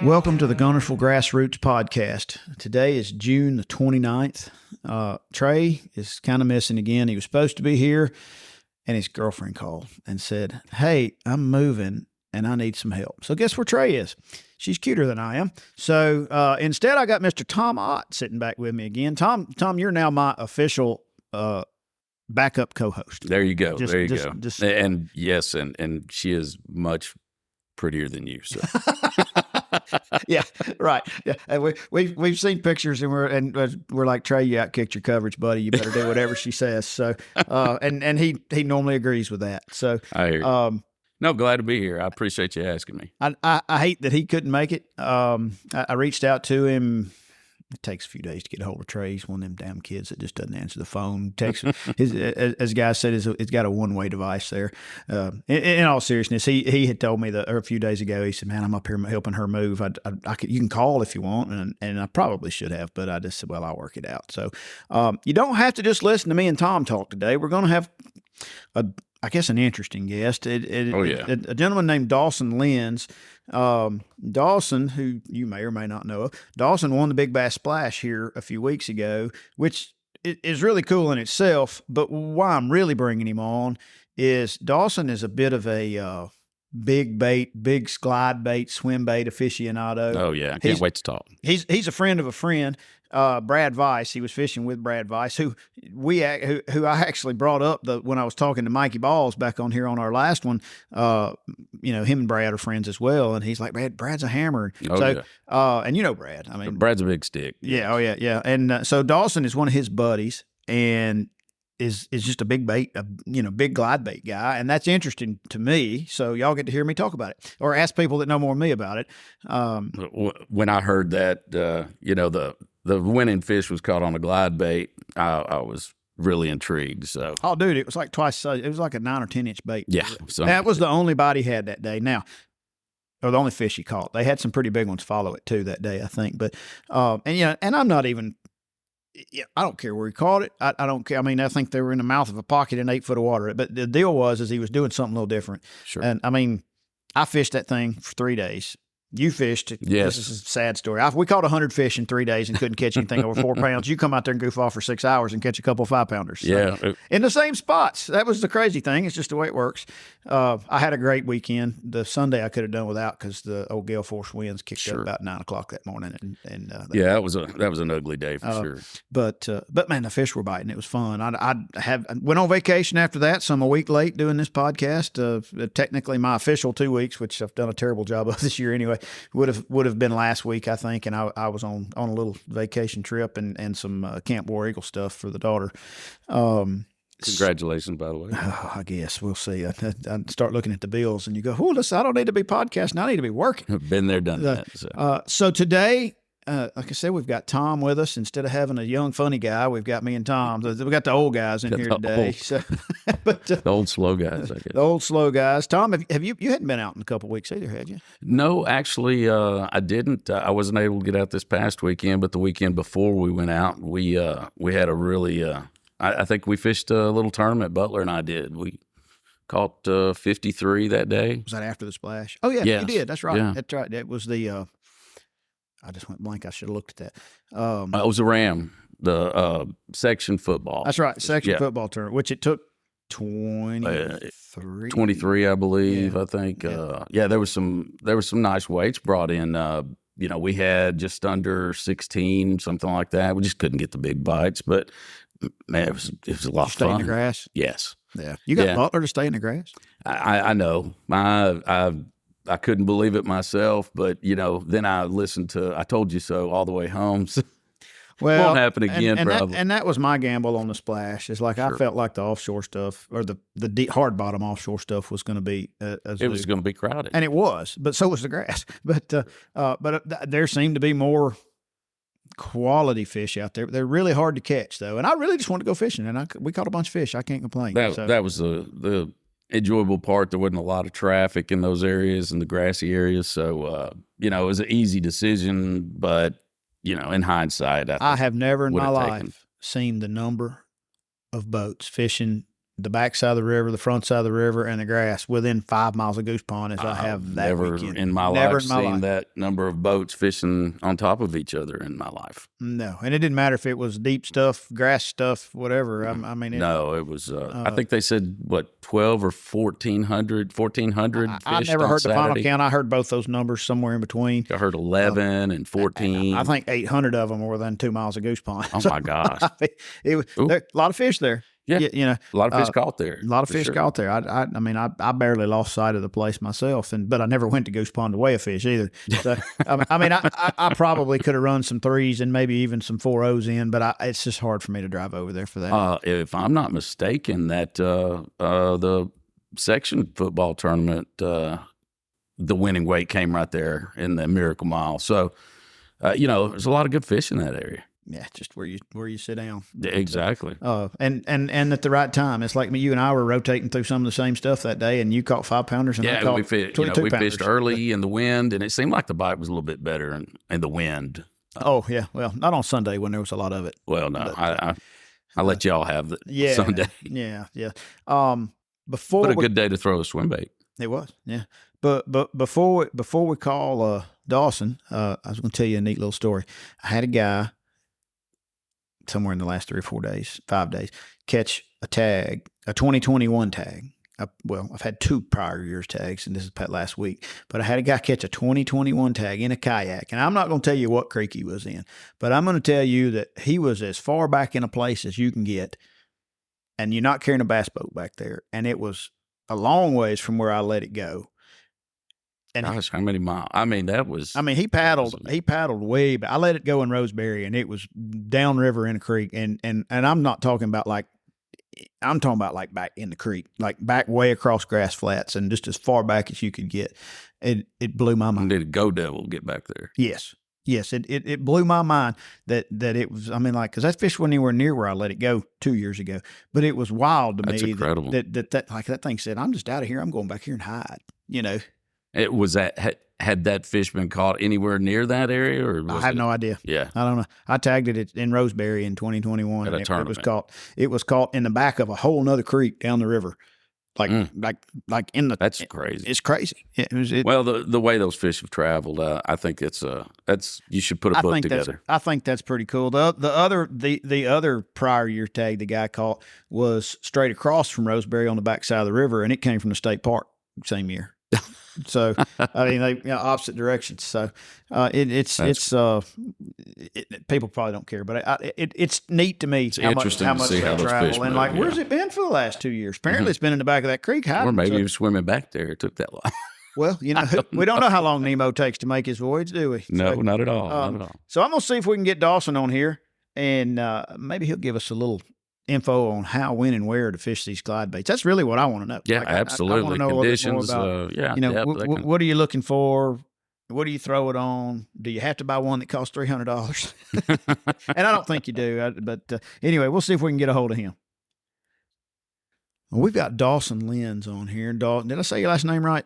Welcome to the Guntersville Grassroots Podcast. Today is June the 29th. Trey is kind of missing again. He was supposed to be here, and his girlfriend called and said, "Hey, I'm moving, and I need some help." So guess where Trey is? She's cuter than I am. So instead, I got Mr. Tom Ott sitting back with me again. Tom, you're now my official backup co-host. There you go. And yes, and she is much prettier than you. So. Yeah, right. Yeah, and we've seen pictures, and we're like, Trey, you outkicked your coverage, buddy. You better do whatever she says. So, and he normally agrees with that. So, I hear you. No, glad to be here. I appreciate you asking me. I hate that he couldn't make it. I reached out to him. It takes a few days to get a hold of Trey. He's one of them damn kids that just doesn't answer the phone. Text as guy said, it's got a one-way device there. In all seriousness, he had told me a few days ago. He said, "Man, I'm up here helping her move. You can call if you want," and I probably should have, but I just said, "Well, I'll work it out." So you don't have to just listen to me and Tom talk today. We're going to have I guess an interesting guest. A gentleman named Dawson Lenz. Dawson, who you may or may not know of, Dawson won the Big Bass Splash here a few weeks ago, which is really cool in itself. But why I'm really bringing him on is Dawson is a bit of a big glide bait, swim bait aficionado. Oh yeah, I can't wait to talk. He's a friend of a friend. Brad Weiss. He was fishing with Brad Weiss, who I actually brought up when I was talking to Mikey Balls back on here on our last one. Him and Brad are friends as well, and he's like, Brad's a hammer. And you know Brad. I mean, Brad's a big stick. Yeah, yeah. And so Dawson is one of his buddies, and is just a big bait, big glide bait guy, and that's interesting to me. So y'all get to hear me talk about it, or ask people that know more than me about it. When I heard that, the winning fish was caught on a glide bait, I was really intrigued. So, oh, dude, it was like twice. It was like a 9 or 10 inch bait. Yeah, that was the only bite he had that day. Now, or the only fish he caught. They had some pretty big ones follow it too that day, I think. But and I'm not even. Yeah, I don't care where he caught it. I don't care. I mean, I think they were in the mouth of a pocket in 8 foot of water. But the deal was he was doing something a little different. Sure. And I mean, I fished that thing for 3 days. You fished. Yes. This is a sad story. We caught 100 fish in 3 days and couldn't catch anything over 4 pounds. You come out there and goof off for 6 hours and catch a couple of 5-pounders. So, yeah. In the same spots. That was the crazy thing. It's just the way it works. I had a great weekend. The Sunday I could have done without because the old gale force winds kicked up about 9 o'clock that morning. That was an ugly day for sure. But man, the fish were biting. It was fun. I went on vacation after that, so I'm a week late doing this podcast. Technically my official 2 weeks, which I've done a terrible job of this year anyway, would have been last week, I think, and I was on a little vacation trip and some Camp War Eagle stuff for the daughter. Congratulations, by the way. I guess we'll see. I start looking at the bills, and you go, listen, I don't need to be podcasting. I need to be working. Been there, done that. So today, like I said, we've got Tom with us. Instead of having a young, funny guy, we've got me and Tom. We got the old guys in here today. The old slow guys, I guess. The old slow guys. Tom, have you hadn't been out in a couple of weeks either, had you? No, actually, I didn't. I wasn't able to get out this past weekend, but the weekend before we went out, we had a really. I think we fished a little tournament. Butler and I did. We caught 53 that day. Was that after the splash? Oh yeah, you did. That's right. Yeah. That's right. That was the. I just went blank. I should have looked at that. It was a Ram, the section football. That's right, section football tournament, which it took 23, I believe. Yeah. I think. There was some nice weights brought in. We had just under 16, something like that. We just couldn't get the big bites, but man, it was a lot of fun. Stay in the grass. Yes. Yeah. You got Butler to stay in the grass. I know. I couldn't believe it myself, but then I listened to "I Told You So" all the way home. So well, won't happen again, probably. That was my gamble on the splash. It's like I felt like the offshore stuff or the deep, hard bottom offshore stuff was going to be. It was going to be crowded, and it was. But so was the grass. But there seemed to be more quality fish out there. They're really hard to catch though, and I really just wanted to go fishing, and we caught a bunch of fish. I can't complain. That was the enjoyable part. There wasn't a lot of traffic in those areas, in the grassy areas, so it was an easy decision. But in hindsight, I have never in my life seen the number of boats fishing the back side of the river, the front side of the river, and the grass within 5 miles of Goose Pond as I have that never weekend. in my life seen that number of boats fishing on top of each other in my life. No, and it didn't matter if it was deep stuff, grass stuff, whatever. I mean, it was. I think they said 12 or 1,400 fish. I never on heard Saturday. the final count. I heard both those numbers somewhere in between. I heard 11 and 14. I think 800 of them were within 2 miles of Goose Pond. Oh my gosh! It was a lot of fish there. Yeah, a lot of fish caught there. A lot of fish caught there. I mean, I barely lost sight of the place myself, but I never went to Goose Pond to weigh a fish either. So, I probably could have run some 3s and maybe even some 4.0s in, but it's just hard for me to drive over there for that. If I'm not mistaken, that the section football tournament, the winning weight came right there in the Miracle Mile. So, there's a lot of good fish in that area. Yeah, just where you sit down. Exactly. And at the right time. It's like you and I were rotating through some of the same stuff that day, and you caught 5-pounders, and I caught 22-pounders. We fished early in the wind, and it seemed like the bite was a little bit better in the wind. Oh yeah, well, not on Sunday when there was a lot of it. Well, no, I let y'all have the Sunday. Yeah. But a good day to throw a swim bait. It was, yeah. But before we call Dawson, I was going to tell you a neat little story. I had a guy somewhere in the last 3 or 4 days, 5 days, catch a tag, a 2021 tag. I've had 2 prior years tags, and this is last week. But I had a guy catch a 2021 tag in a kayak, and I'm not going to tell you what creek he was in, but I'm going to tell you that he was as far back in a place as you can get, and you're not carrying a bass boat back there, and it was a long ways from where I let it go. And gosh, how many miles? I mean, that was. I mean, he paddled way back. I let it go in Roseberry, and it was downriver in a creek. And I'm not talking about I'm talking about like back in the creek, like back way across grass flats, and just as far back as you could get. It blew my mind. Did a Go Devil get back there? Yes. It blew my mind that it was. I mean, because that fish wasn't anywhere near where I let it go 2 years ago. But it was wild to me. That's incredible. That thing said, "I'm just out of here. I'm going back here and hide." It was had that fish been caught anywhere near that area, or I have no idea. Yeah, I don't know. I tagged it in Roseberry in 2021. At a tournament. It was caught in the back of a whole nother creek down the river, like in the. That's crazy. It's crazy. Well, the way those fish have traveled, I think that's you should put a book together. I think that's pretty cool. The other prior year tag the guy caught was straight across from Roseberry on the back side of the river, and it came from the state park same year. So I mean, they opposite directions. So people probably don't care, but it's neat to me. It's interesting to see how those fish move, and where's it been for the last 2 years? Apparently, it's been in the back of that creek hiding. Or maybe he was swimming back there. It took that long. Well, we don't know how long Nemo takes to make his voyage, do we? No, not at all. Not at all. So I'm gonna see if we can get Dawson on here, and maybe he'll give us a little info on how, when, and where to fish these glide baits. That's really what I want to know. Yeah, absolutely. I want to know Conditions. a little bit more about, what are you looking for? What do you throw it on? Do you have to buy one that costs $300? And I don't think you do. But anyway, we'll see if we can get a hold of him. Well, we've got Dawson Lenz on here. Did I say your last name right?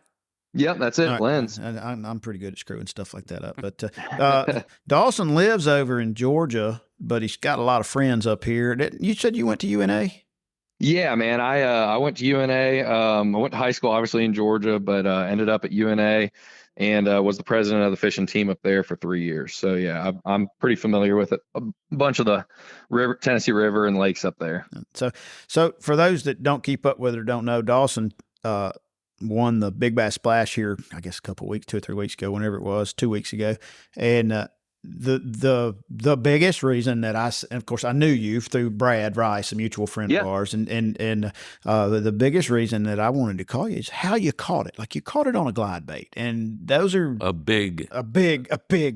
Yep, that's it, right. Lenz. I'm pretty good at screwing stuff like that up. But Dawson lives over in Georgia, but he's got a lot of friends up here. You said you went to UNA? Yeah, man. I went to UNA. I went to high school, obviously, in Georgia, but ended up at UNA and was the president of the fishing team up there for 3 years. So, yeah, I'm pretty familiar with it. A bunch of the Tennessee River and lakes up there. So for those that don't keep up with it or don't know, Dawson won the Big Bass Splash here, I guess 2 or 3 weeks ago, whenever it was, 2 weeks ago. And the biggest reason that and of course I knew you through Brad Rice, a mutual friend of ours, and the biggest reason that I wanted to call you is how you caught it. Like, you caught it on a glide bait, and those are a big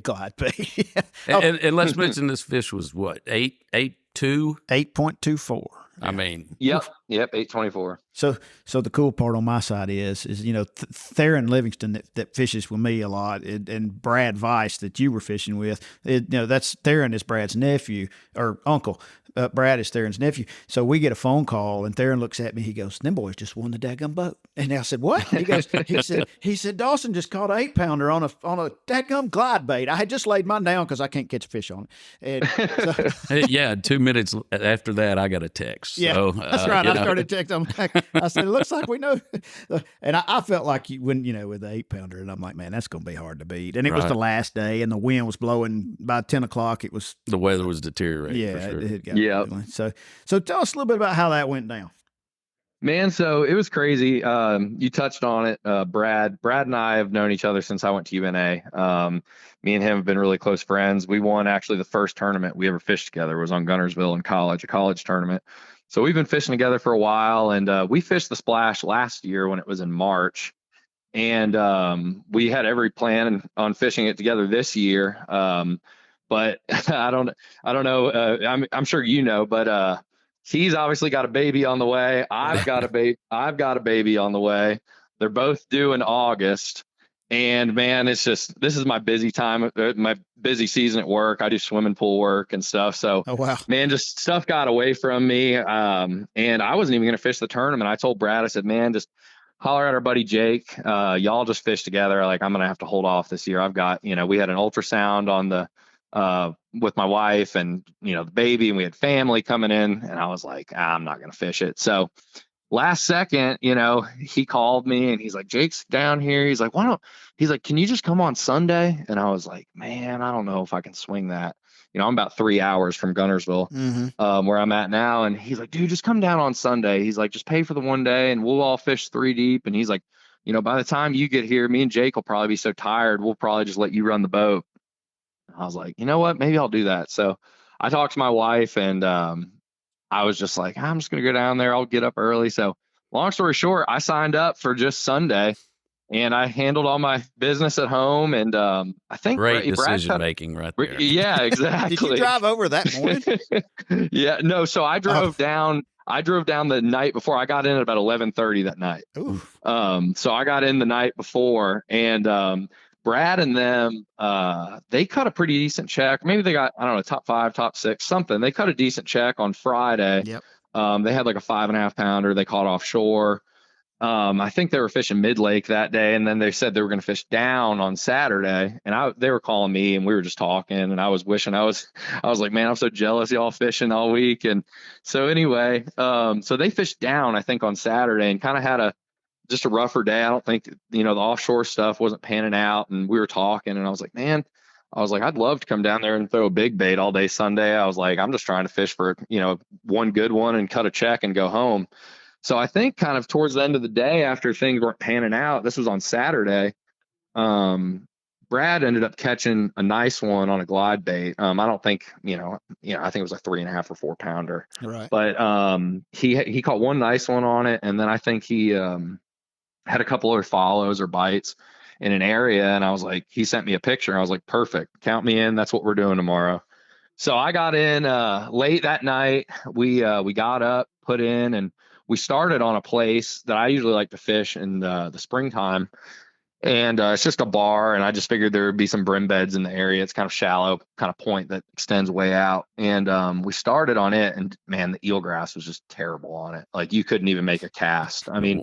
glide bait. and let's mention this fish was what, 8.24. I mean, yep, 824. So the cool part on my side is Theron Livingston that fishes with me a lot, and Brad Vice that you were fishing with. That's Theron is Brad's nephew or uncle. Brad is Theron's nephew. So we get a phone call, and Theron looks at me. He goes, "Them boys just won the daggum boat." And I said, "What?" He said Dawson just caught an 8-pounder on a daggum glide bait. I had just laid mine down because I can't catch a fish on it. And so, yeah, 2 minutes after that, I got a text. Yeah, so, that's right. started texting. I said, it looks like we know. And I felt like with the 8-pounder, and I'm like, man, that's going to be hard to beat. And it was the last day, and the wind was blowing. By 10 o'clock, it was. The weather was deteriorating. Yeah, for sure. it got really. So tell us a little bit about how that went down. Man, so it was crazy. You touched on it. Brad and I have known each other since I went to UNA. Me and him have been really close friends. We won actually the first tournament we ever fished together. It was on Guntersville in college, a college tournament. So we've been fishing together for a while, and we fished the Splash last year when it was in March. And we had every plan on fishing it together this year. But I don't know. I'm sure you know, but he's obviously got a baby on the way. I've got a baby on the way. They're both due in August. And man, this is my busy time, my busy season at work. I do swimming pool work and stuff. So, man, just stuff got away from me. And I wasn't even going to fish the tournament. I told Brad, I said, man, just holler at our buddy Jake. Y'all just fish together. Like, I'm going to have to hold off this year. I've got, we had an ultrasound on the, with my wife and, the baby, and we had family coming in, and I was like, I'm not going to fish it. So last second, he called me and he's like, Jake's down here. He's like, can you just come on Sunday? And I was like, man, I don't know if I can swing that. I'm about 3 hours from Guntersville, where I'm at now. And he's like, dude, just come down on Sunday. He's like, just pay for the one day and we'll all fish 3 deep. And he's like, by the time you get here, me and Jake will probably be so tired, we'll probably just let you run the boat. I was like, you know what? Maybe I'll do that. So I talked to my wife, and I was just like, I'm just going to go down there. I'll get up early. So long story short, I signed up for just Sunday, and I handled all my business at home. And I think great decision making right there. Yeah, exactly. Did you drive over that morning? Yeah, no. So I drove down. I drove down the night before. I got in at about 11:30 that night. Oof. So I got in the night before, and Brad and them, they cut a pretty decent check. Maybe they got, I don't know, top 5, top 6, something. They cut a decent check on Friday. Yep. They had like a 5.5 pounder they caught offshore. I think they were fishing mid-lake that day, and then they said they were going to fish down on Saturday. And they were calling me, and we were just talking, and I was wishing I was like, man, I'm so jealous y'all fishing all week. And so anyway, so they fished down, I think, on Saturday, and kind of had just a rougher day. I don't think, the offshore stuff wasn't panning out, and we were talking, and I was like, man, I'd love to come down there and throw a big bait all day Sunday. I was like, I'm just trying to fish for, one good one and cut a check and go home. So I think kind of towards the end of the day, after things weren't panning out, this was on Saturday, Brad ended up catching a nice one on a glide bait. I don't think, I think it was a 3.5 or 4 pounder. Right. But he caught one nice one on it, and then I think he had a couple other follows or bites in an area, and I was like, he sent me a picture. I was like, perfect, count me in. That's what we're doing tomorrow. So I got in late that night. We got up, put in, and we started on a place that I usually like to fish in the springtime. And it's just a bar, and I just figured there would be some brim beds in the area. It's kind of shallow, kind of point that extends way out. And we started on it, and man, the eelgrass was just terrible on it. Like, you couldn't even make a cast. I mean,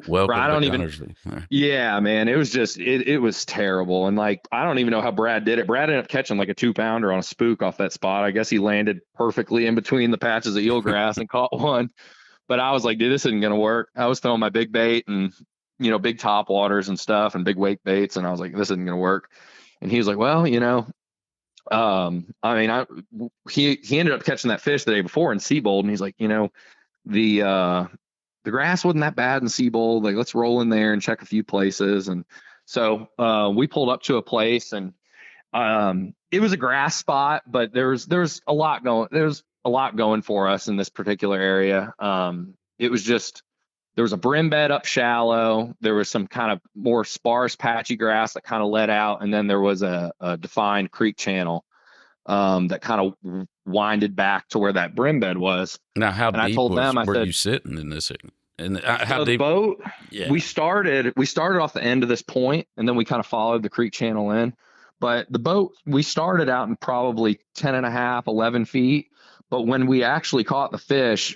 yeah, man, it was just, it was terrible. And like, I don't even know how Brad did it. Brad ended up catching like a 2 pounder on a spook off that spot. I guess he landed perfectly in between the patches of eelgrass and caught one. But I was like, dude, this isn't going to work. I was throwing my big bait and, big top waters and stuff and big wake baits. And I was like, this isn't going to work. And he was like, well, he ended up catching that fish the day before in Seabold. And he's like, the grass wasn't that bad in Seabold. Like, let's roll in there and check a few places. And so we pulled up to a place, and it was a grass spot, but there's a lot going for us in this particular area. It was just, there was a brim bed up shallow. There was some kind of more sparse patchy grass that kind of led out. And then there was a defined creek channel that kind of winded back to where that brim bed was. Now, how deep were you sitting in this? And how deep? The boat, yeah. We started off the end of this point, and then we kind of followed the creek channel in. But the boat, we started out in probably 10.5, 11 feet. But when we actually caught the fish,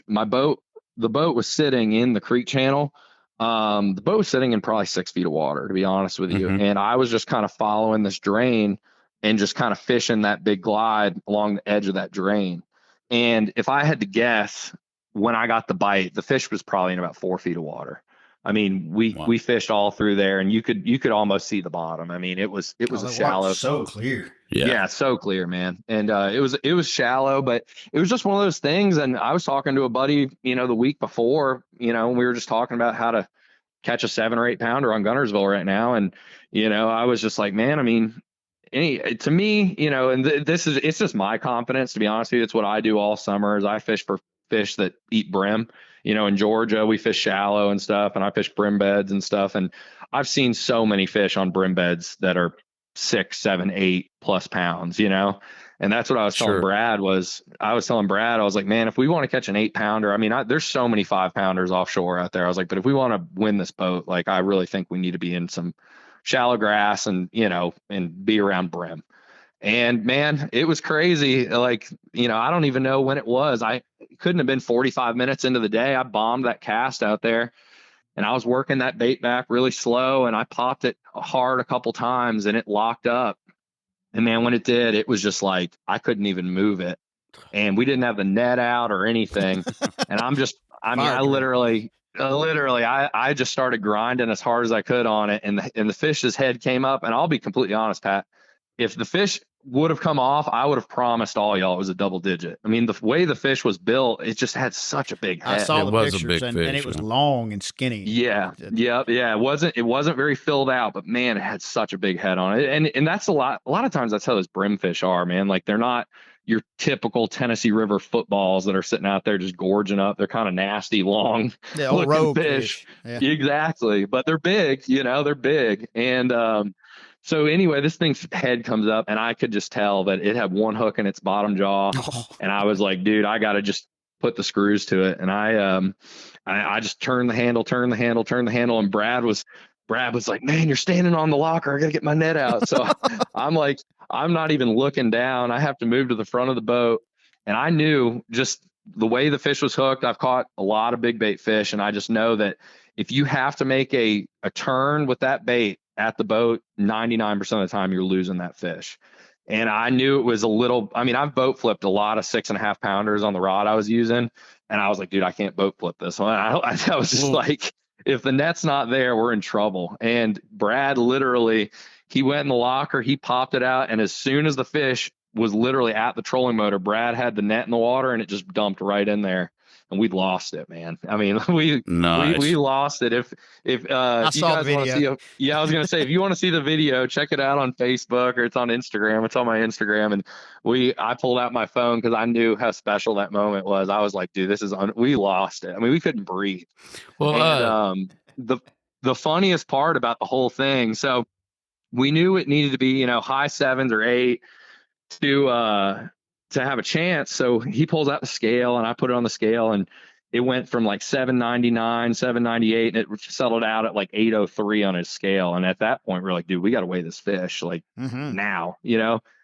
the boat was sitting in the creek channel. The boat was sitting in probably 6 feet of water, to be honest with you. And I was just kind of following this drain and just kind of fishing that big glide along the edge of that drain. And if I had to guess, when I got the bite, the fish was probably in about 4 feet of water. I mean, we fished all through there, and you could almost see the bottom. I mean, it was a shallow, so clear. Yeah, so clear, man. And it was shallow, but it was just one of those things. And I was talking to a buddy, the week before, and we were just talking about how to catch a 7 or 8 pounder on Guntersville right now. And I was just like, man, I mean, to me, and it's just my confidence, to be honest with you. It's what I do all summer is I fish for fish that eat brim. In Georgia, we fish shallow and stuff, and I fish brim beds and stuff. And I've seen so many fish on brim beds that are 6, 7, 8+ pounds, and that's what I was telling Brad I was like, man, if we want to catch an 8 pounder, I mean, there's so many 5 pounders offshore out there. I was like, but if we want to win this boat, like, I really think we need to be in some shallow grass and, and be around brim. And man, it was crazy. Like, I don't even know when it was. I couldn't have been 45 minutes into the day. I bombed that cast out there, and I was working that bait back really slow, and I popped it hard a couple times, and it locked up. And man, when it did, it was just like, I couldn't even move it. And we didn't have the net out or anything. And I just started grinding as hard as I could on it. And the fish's head came up, and I'll be completely honest, Pat, if the fish would have come off, I would have promised all y'all it was a double digit. I mean, the way the fish was built, it just had such a big head. I saw the pictures, and it was long and skinny. Yeah. It wasn't very filled out, but man, it had such a big head on it. And that's a lot of times that's how those brim fish are, man. Like, they're not your typical Tennessee River footballs that are sitting out there just gorging up. They're kind of nasty, long looking fish. Yeah. Exactly. But they're big, they're big. And, so anyway, this thing's head comes up, and I could just tell that it had one hook in its bottom jaw. And I was like, dude, I got to just put the screws to it. And I just turned the handle. And Brad was like, man, you're standing on the locker. I got to get my net out. So I'm like, I'm not even looking down. I have to move to the front of the boat. And I knew just the way the fish was hooked. I've caught a lot of big bait fish, and I just know that if you have to make a turn with that bait at the boat, 99% of the time you're losing that fish. And I knew it was I've boat flipped a lot of 6.5 pounders on the rod I was using. And I was like, dude, I can't boat flip this one. I was just like, if the net's not there, we're in trouble. And Brad literally, he went in the locker, he popped it out. And as soon as the fish was literally at the trolling motor, Brad had the net in the water, and it just dumped right in there. And we lost it, man. I mean, we lost it. If you guys want to see, I was going to say, if you want to see the video, check it out on Facebook, or it's on Instagram. It's on my Instagram. And I pulled out my phone because I knew how special that moment was. I was like, dude, we lost it. I mean, we couldn't breathe. Well, and, the funniest part about the whole thing. So we knew it needed to be, high 7s or 8 to have a chance. So he pulls out the scale, and I put it on the scale, and it went from like 799, 798, and it settled out at like 803 on his scale. And at that point, we're like, dude, we got to weigh this fish like now,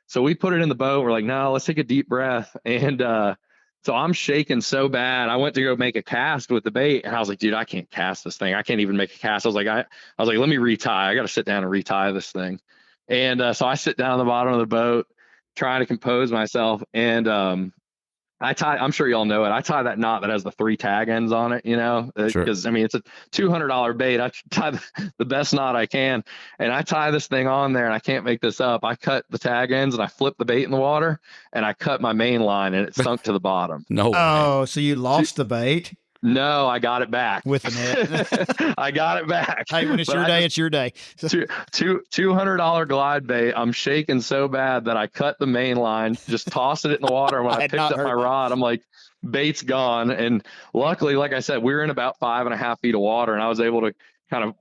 So we put it in the boat. We're like, no, let's take a deep breath. And so I'm shaking so bad. I went to go make a cast with the bait, and I was like, dude, I can't cast this thing. I can't even make a cast. I was like, let me retie. I got to sit down and retie this thing. And so I sit down on the bottom of the boat, trying to compose myself. And I'm sure y'all know it. I tie that knot that has the 3 tag ends on it, because I mean, it's a $200 bait. I tie the best knot I can, and I tie this thing on there, and I can't make this up. I cut the tag ends, and I flip the bait in the water, and I cut my main line, and it sunk to the bottom. No. Oh, so you lost the bait? No, I got it back with the net. I got it back. Hey, when it's your day, it's your day. $200 glide bait. I'm shaking so bad that I cut the main line, just tossed it in the water. When I picked up my rod, I'm like, bait's gone. And luckily, like I said, we were in about 5.5 feet of water, and I was able to kind of,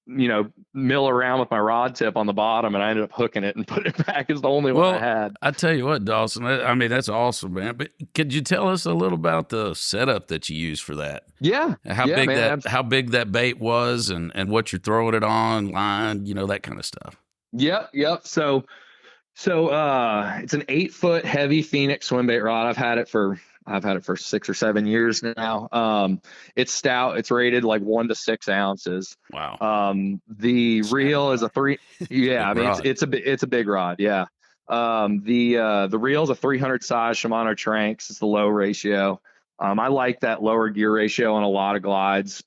mill around with my rod tip on the bottom, and I ended up hooking it and put it back. Is the only one I had. I tell you what, Dawson, I mean, that's awesome, man. But could you tell us a little about the setup that you used for that? Yeah. How big that bait was, and what you're throwing it on, line, that kind of stuff. Yep. So it's an 8-foot heavy Phoenix swim bait rod. I've had it for 6 or 7 years now. It's stout. It's rated like 1 to 6 ounces. Wow. The reel is a 3. Yeah. I mean, it's a big rod. Yeah. The reel is a 300 size Shimano Tranx. It's the low ratio. I like that lower gear ratio on a lot of glides.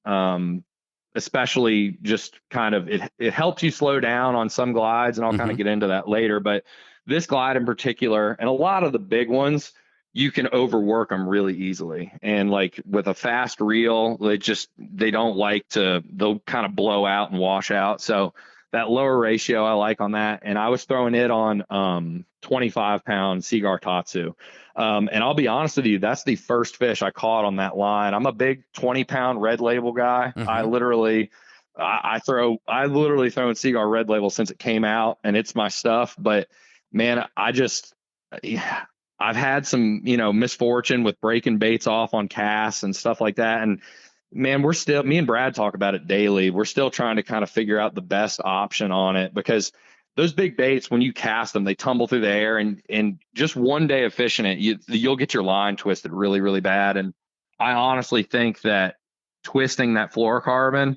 Especially just kind of it helps you slow down on some glides, and I'll kind of get into that later. But this glide in particular, and a lot of the big ones, you can overwork them really easily. And like with a fast reel, they don't like to, they'll kind of blow out and wash out. So that lower ratio I like on that. And I was throwing it on 25-pound Seagar Tatsu. And I'll be honest with you, that's the first fish I caught on that line. I'm a big 20-pound red label guy. I literally thrown Seagar red label since it came out, and it's my stuff. But man, I've had some, misfortune with breaking baits off on casts and stuff like that. And man, me and Brad talk about it daily. We're still trying to kind of figure out the best option on it, because those big baits, when you cast them, they tumble through the air, and just one day of fishing it, you'll get your line twisted really, really bad. And I honestly think that twisting that fluorocarbon,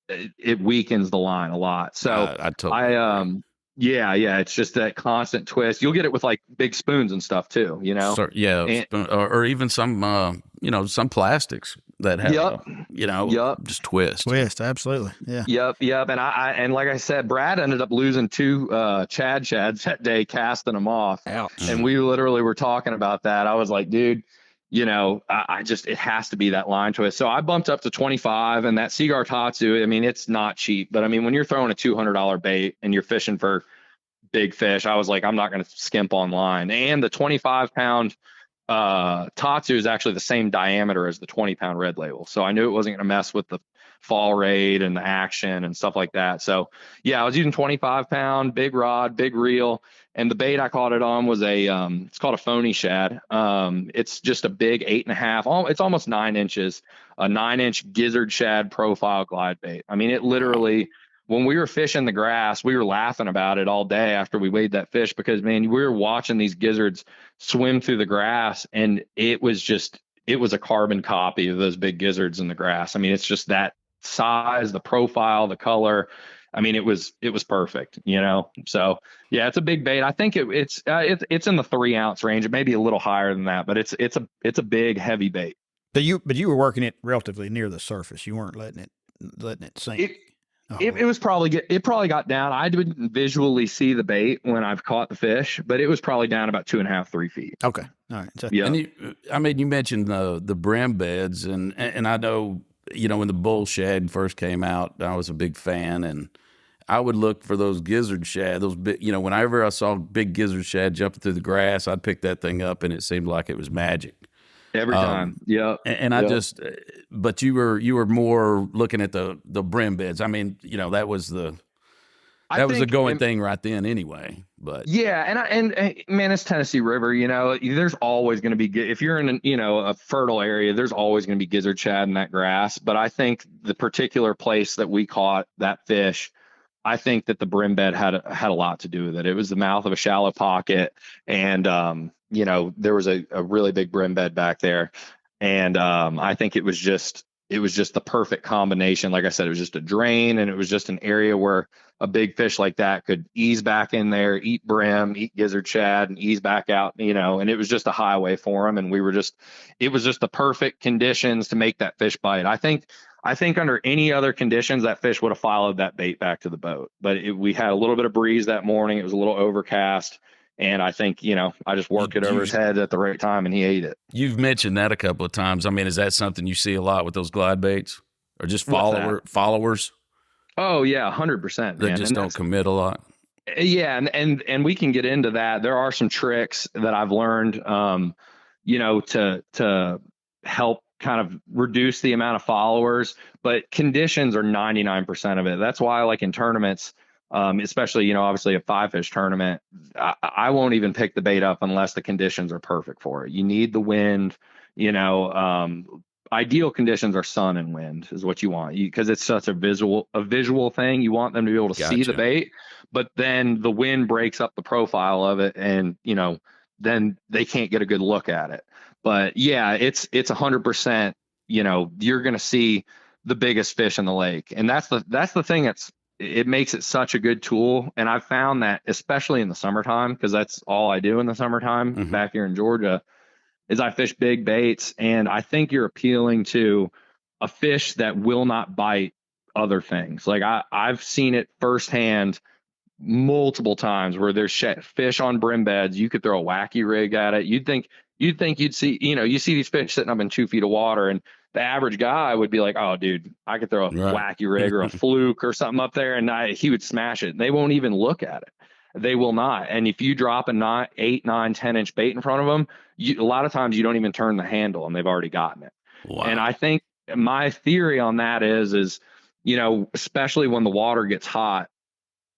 it weakens the line a lot. So I totally agree. Yeah, it's just that constant twist. You'll get it with like big spoons and stuff too, So, or even some some plastics that have just twist. Absolutely. Yeah. Yep. And like I said, Brad ended up losing 2 Chad shads that day, casting them off. Ouch. And we literally were talking about that. I was like, dude, it has to be that line twist. So I bumped up to 25, and that Seagar Tatsu, I mean, it's not cheap, but I mean, when you're throwing a $200 bait and you're fishing for big fish, I was like, I'm not going to skimp on line. And the 25-pound Tatsu is actually the same diameter as the 20-pound red label. So I knew it wasn't going to mess with the fall rate and the action and stuff like that. So yeah, I was using 25-pound, big rod, big reel. And the bait I caught it on was it's called a phony shad. It's just a big 8.5, it's almost 9 inches, a 9-inch gizzard shad profile glide bait. I mean, it literally, when we were fishing the grass, we were laughing about it all day after we weighed that fish, because man, we were watching these gizzards swim through the grass, and it was a carbon copy of those big gizzards in the grass. I mean, it's just that size, the profile, the color. I mean, it was perfect, So yeah, it's a big bait. I think it's in the 3-ounce range. It may be a little higher than that, but it's a big, heavy bait. But you were working it relatively near the surface. You weren't letting it sink. It probably got down. I didn't visually see the bait when I've caught the fish, but it was probably down about 2.5, 3 feet. Okay. All right. So, yeah. And you mentioned the brim beds, and I know, when the bull shad first came out, I was a big fan, and I would look for those gizzard shad, those big, whenever I saw big gizzard shad jumping through the grass, I'd pick that thing up, and it seemed like it was magic. Every time. Yeah. And I but you were more looking at the brim beds. I mean, that was a going thing right then anyway. But yeah, and man, it's Tennessee River, there's always going to be, if you're in a fertile area, there's always going to be gizzard shad in that grass. But I think the particular place that we caught that fish, I think that the brim bed had a lot to do with it. It was the mouth of a shallow pocket, and there was a really big brim bed back there, and I think it was just the perfect combination. Like I said, it was just a drain, and it was just an area where a big fish like that could ease back in there, eat brim, eat gizzard shad, and ease back out. And it was just a highway for him, and it was just the perfect conditions to make that fish bite. I think under any other conditions, that fish would have followed that bait back to the boat. But we had a little bit of breeze that morning. It was a little overcast. And I think, I just worked it over his head at the right time, and he ate it. You've mentioned that a couple of times. I mean, is that something you see a lot with those glide baits, or just followers? Oh, yeah, 100%. They just don't commit a lot. Yeah. And we can get into that. There are some tricks that I've learned, to help kind of reduce the amount of followers, but conditions are 99% of it. That's why, like in tournaments, especially, obviously a 5-fish tournament, I won't even pick the bait up unless the conditions are perfect for it. You need the wind, ideal conditions are sun and wind is what you want, because it's such a visual thing. You want them to be able to see the bait, but then the wind breaks up the profile of it, and, then they can't get a good look at it. But yeah, it's 100%, you're going to see the biggest fish in the lake. And that's the thing it makes it such a good tool. And I've found that, especially in the summertime, because that's all I do in the summertime back here in Georgia, is I fish big baits, and I think you're appealing to a fish that will not bite other things. Like I've seen it firsthand multiple times where there's fish on brim beds. You could throw a wacky rig at it. You'd see, you see these fish sitting up in 2 feet of water, and the average guy would be like, oh dude, I could throw a wacky rig or a fluke or something up there, and he would smash it. They won't even look at it. They will not. And if you drop a 8, 9, 10-inch bait in front of them, a lot of times you don't even turn the handle and they've already gotten it. Wow. And I think my theory on that is, especially when the water gets hot,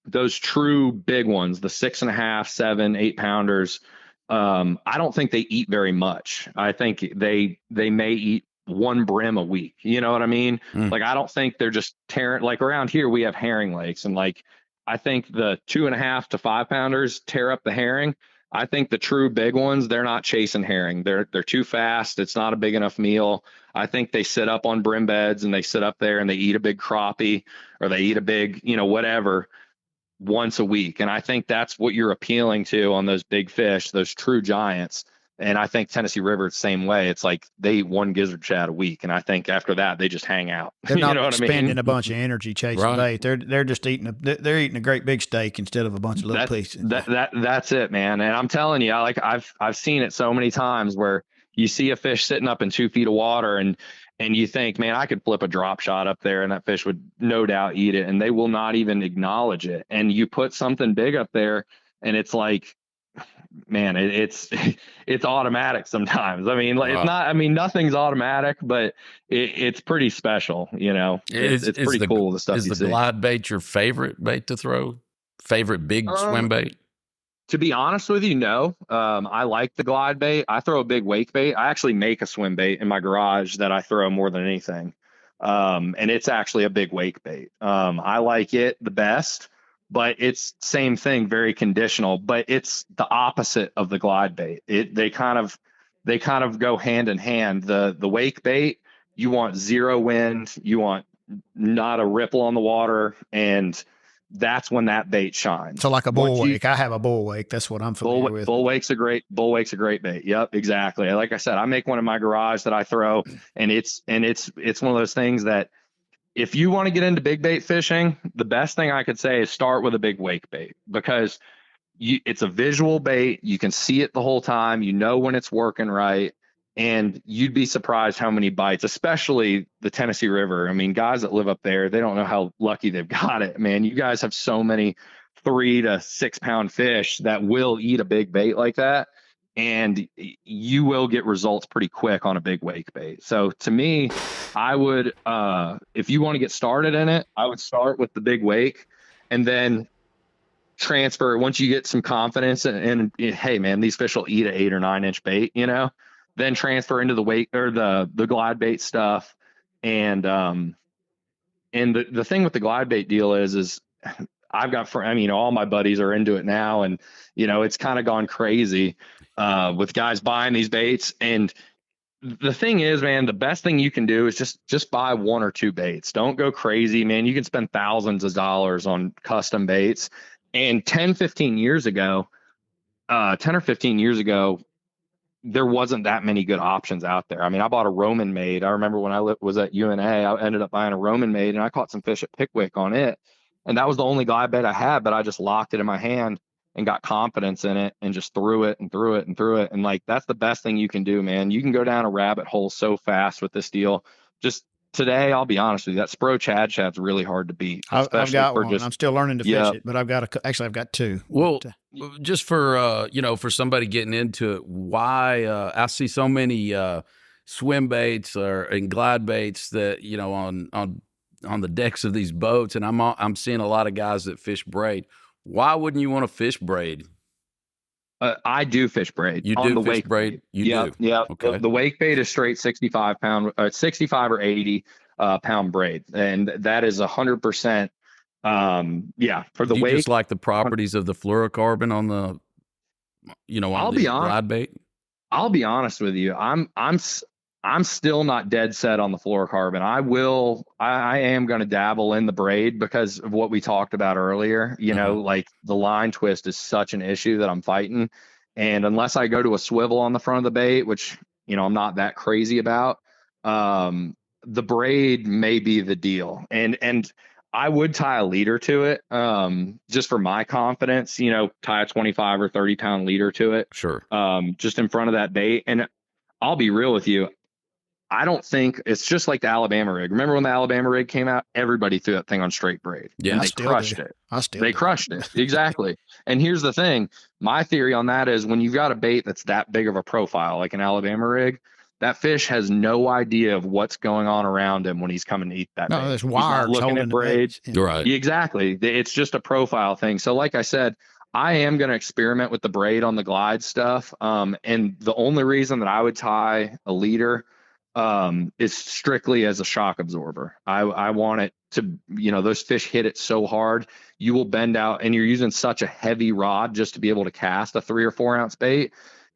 those true big ones, the 6.5, 7, 8 pounders, I don't think they eat very much. I think they may eat one brim a week. You know what I mean? Like, I don't think they're just tearing, like around here we have herring lakes, and like, I think the 2.5 to 5 pounders tear up the herring. I think the true big ones, they're not chasing herring. They're too fast. It's not a big enough meal. I think they sit up on brim beds and they sit up there and they eat a big crappie, or they eat a big, whatever, once a week. And I think that's what you're appealing to on those big fish, those true giants. And I think Tennessee River, the same way. It's like they eat one gizzard shad a week, and I think after that they just hang out. They're not spending spending a bunch of energy chasing bait. They're just eating a great big steak instead of a bunch of little pieces. That's it, man. And I'm telling you, I've seen it so many times where you see a fish sitting up in 2 feet of water, and you think, man, I could flip a drop shot up there and that fish would no doubt eat it, and they will not even acknowledge it. And you put something big up there, and it's like, man, it's automatic sometimes. I mean, it's not, nothing's automatic, but it's pretty special, it's pretty cool, the stuff you see. Is the glide bait your favorite bait to throw? Favorite big swim bait? To be honest with you, no. I like the glide bait. I throw a big wake bait. I actually make a swim bait in my garage that I throw more than anything. And it's actually a big wake bait. I like it the best. But it's same thing, very conditional, but it's the opposite of the glide bait. They kind of go hand in hand. The wake bait, you want zero wind, you want not a ripple on the water, and that's when that bait shines. So like a bull wake. I have a bull wake. That's what I'm familiar with. Bull wake's a great bait. Yep, exactly. Like I said, I make one in my garage that I throw, and it's one of those things that, if you want to get into big bait fishing, the best thing I could say is start with a big wake bait, because it's a visual bait. You can see it the whole time. You know when it's working right, and you'd be surprised how many bites, especially the Tennessee River. I mean, guys that live up there, they don't know how lucky they've got it, man. You guys have so many 3 to 6 pound fish that will eat a big bait like that, and you will get results pretty quick on a big wake bait. So to me, I would, if you want to get started in it, I would start with the big wake, and then transfer once you get some confidence and hey man, these fish will eat an 8 or 9 inch bait, then transfer into the wake or the glide bait stuff. And the thing with the glide bait deal is I've got, all my buddies are into it now, and it's kind of gone crazy with guys buying these baits. And the thing is, man, the best thing you can do is just buy 1 or 2 baits. Don't go crazy, man. You can spend thousands of dollars on custom baits. And 10 or 15 years ago, there wasn't that many good options out there. I mean, I bought a Roman made. I remember when I was at UNA, I ended up buying a Roman made, and I caught some fish at Pickwick on it. And that was the only glide bait I had, but I just locked it in my hand and got confidence in it and just threw it. And like, that's the best thing you can do, man. You can go down a rabbit hole so fast with this deal. Just today, I'll be honest with you, that Spro Chad Shad's really hard to beat. I've got one. I'm still learning to fish it, but I've got 2. Well, just for, for somebody getting into it, why I see so many swim baits and glide baits that, on the decks of these boats, and I'm seeing a lot of guys that fish braid. Why wouldn't you want to fish braid? I do fish braid. You do fish braid? You do? Yeah. Okay. The wake bait is straight 65 or 80 pound braid. And that is 100%. For the wake. Just like the properties of the fluorocarbon on the, on the glide bait? I'll be honest with you. I'm still not dead set on the fluorocarbon. I am going to dabble in the braid because of what we talked about earlier. Like the line twist is such an issue that I'm fighting. And unless I go to a swivel on the front of the bait, which, I'm not that crazy about, the braid may be the deal. And I would tie a leader to it, just for my confidence, tie a 25 or 30 pound leader to it. Sure. Just in front of that bait. And I'll be real with you. I don't think it's just like the Alabama rig. Remember when the Alabama rig came out? Everybody threw that thing on straight braid. Yeah, and they crushed it. They crushed it. Exactly. And here's the thing. My theory on that is when you've got a bait that's that big of a profile, like an Alabama rig, that fish has no idea of what's going on around him when he's coming to eat that bait. There's wires looking at braids. Yeah. Right. Exactly. It's just a profile thing. So like I said, I am going to experiment with the braid on the glide stuff. And the only reason that I would tie a leader is strictly as a shock absorber. I want it to, those fish hit it so hard, you will bend out, and you're using such a heavy rod just to be able to cast a 3 or 4 ounce bait.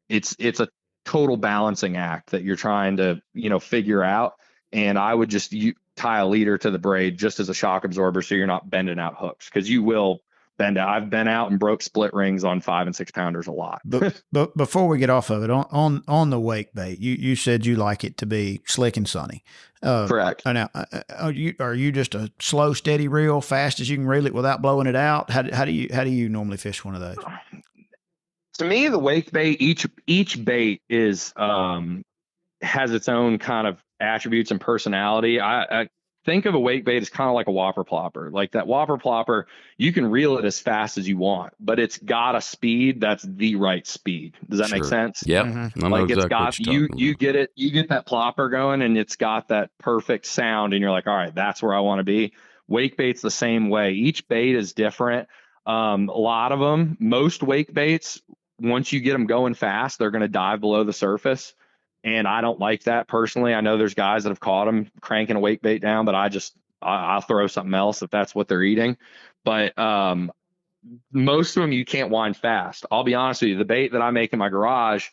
It's a total balancing act that you're trying to, figure out. And I would just tie a leader to the braid just as a shock absorber, so you're not bending out hooks, because you will bend out. I've been out and broke split rings on 5 and 6 pounders a lot. But before we get off of it, on the wake bait, you said you like it to be slick and sunny. Correct. Now, are you just a slow, steady reel, fast as you can reel it without blowing it out? How do you normally fish one of those? To me, the wake bait, each bait is has its own kind of attributes and personality. I think of a wake bait as kind of like a whopper plopper. Like that whopper plopper, you can reel it as fast as you want, but it's got a speed that's the right speed. Does that make sense? Yeah. Mm-hmm. Like it's got you get it, you get that plopper going, and it's got that perfect sound, and you're like, all right, that's where I want to be. Wake bait's the same way. Each bait is different. A lot of them, most wake baits, once you get them going fast, they're going to dive below the surface. And I don't like that personally. I know there's guys that have caught them cranking a wake bait down, but I'll throw something else if that's what they're eating. But most of them you can't wind fast. I'll be honest with you. The bait that I make in my garage,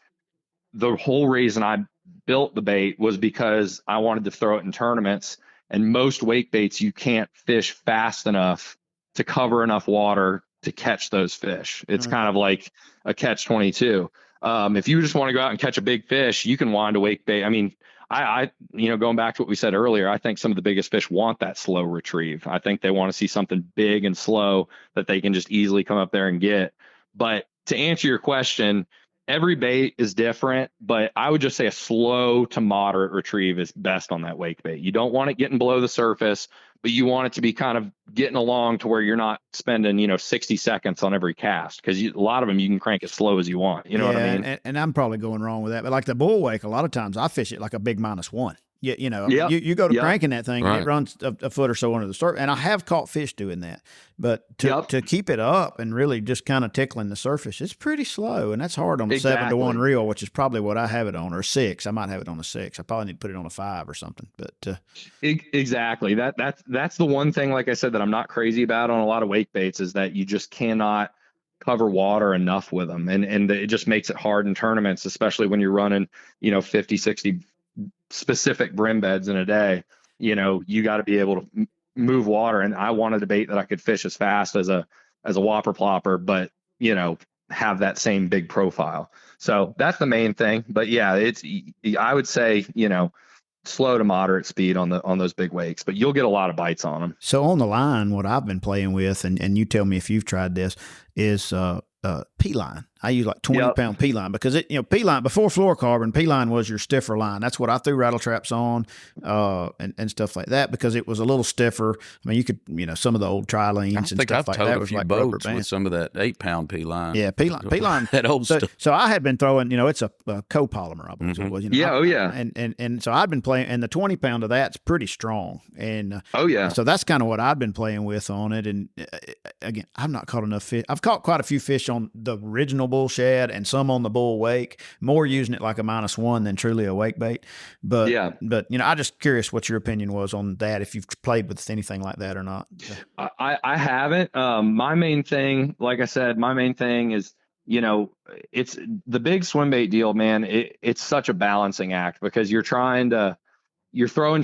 the whole reason I built the bait was because I wanted to throw it in tournaments. And most wake baits, you can't fish fast enough to cover enough water to catch those fish. It's kind of like a catch-22. If you just want to go out and catch a big fish, you can wind a wake bait. I mean, I going back to what we said earlier, I think some of the biggest fish want that slow retrieve. I think they want to see something big and slow that they can just easily come up there and get. But to answer your question, every bait is different, but I would just say a slow to moderate retrieve is best on that wake bait. You don't want it getting below the surface, but you want it to be kind of getting along to where you're not spending, 60 seconds on every cast, because a lot of them you can crank as slow as you want. You know what I mean? And I'm probably going wrong with that, but like the bull wake, a lot of times I fish it like a big -1. Yeah, Yep. you go to cranking that thing, Right. and it runs a foot or so under the surface. And I have caught fish doing that, but to keep it up and really just kind of tickling the surface, it's pretty slow, and that's hard on a 7-to-1 reel, which is probably what I have it on, or 6. I might have it on a 6. I probably need to put it on a 5 or something. But exactly, that's the one thing, like I said, that I'm not crazy about on a lot of wake baits is that you just cannot cover water enough with them, and it just makes it hard in tournaments, especially when you're running 50, 60 specific brim beds in a day. You got to be able to move water, and I wanted a bait that I could fish as fast as a whopper plopper, but have that same big profile. So that's the main thing. But yeah, I would say slow to moderate speed on those big wakes, but you'll get a lot of bites on them. so on the line, what I've been playing with, and you tell me if you've tried this, is P-line. I use like 20-pound P-line, because P-line before fluorocarbon, P-line was your stiffer line. That's what I threw rattle traps on, and stuff like that, because it was a little stiffer. I mean, you could, some of the old tri-leans and stuff I've like towed that a was few like rubber boats bands. with some of that 8-pound P-line. Yeah, P-line. That old stuff. So I had been throwing, it's a copolymer, I believe it was. And so I'd been playing, and the 20-pound of that's pretty strong. And so that's kind of what I've been playing with on it. And again, I've not caught enough fish. I've caught quite a few fish on the original bull shad and some on the bull wake, more using it like a -1 than truly a wake bait. But I just curious what your opinion was on that, if you've played with anything like that or not. I haven't. My main thing, like I said, is, it's the big swim bait deal, man. It's such a balancing act, because you're throwing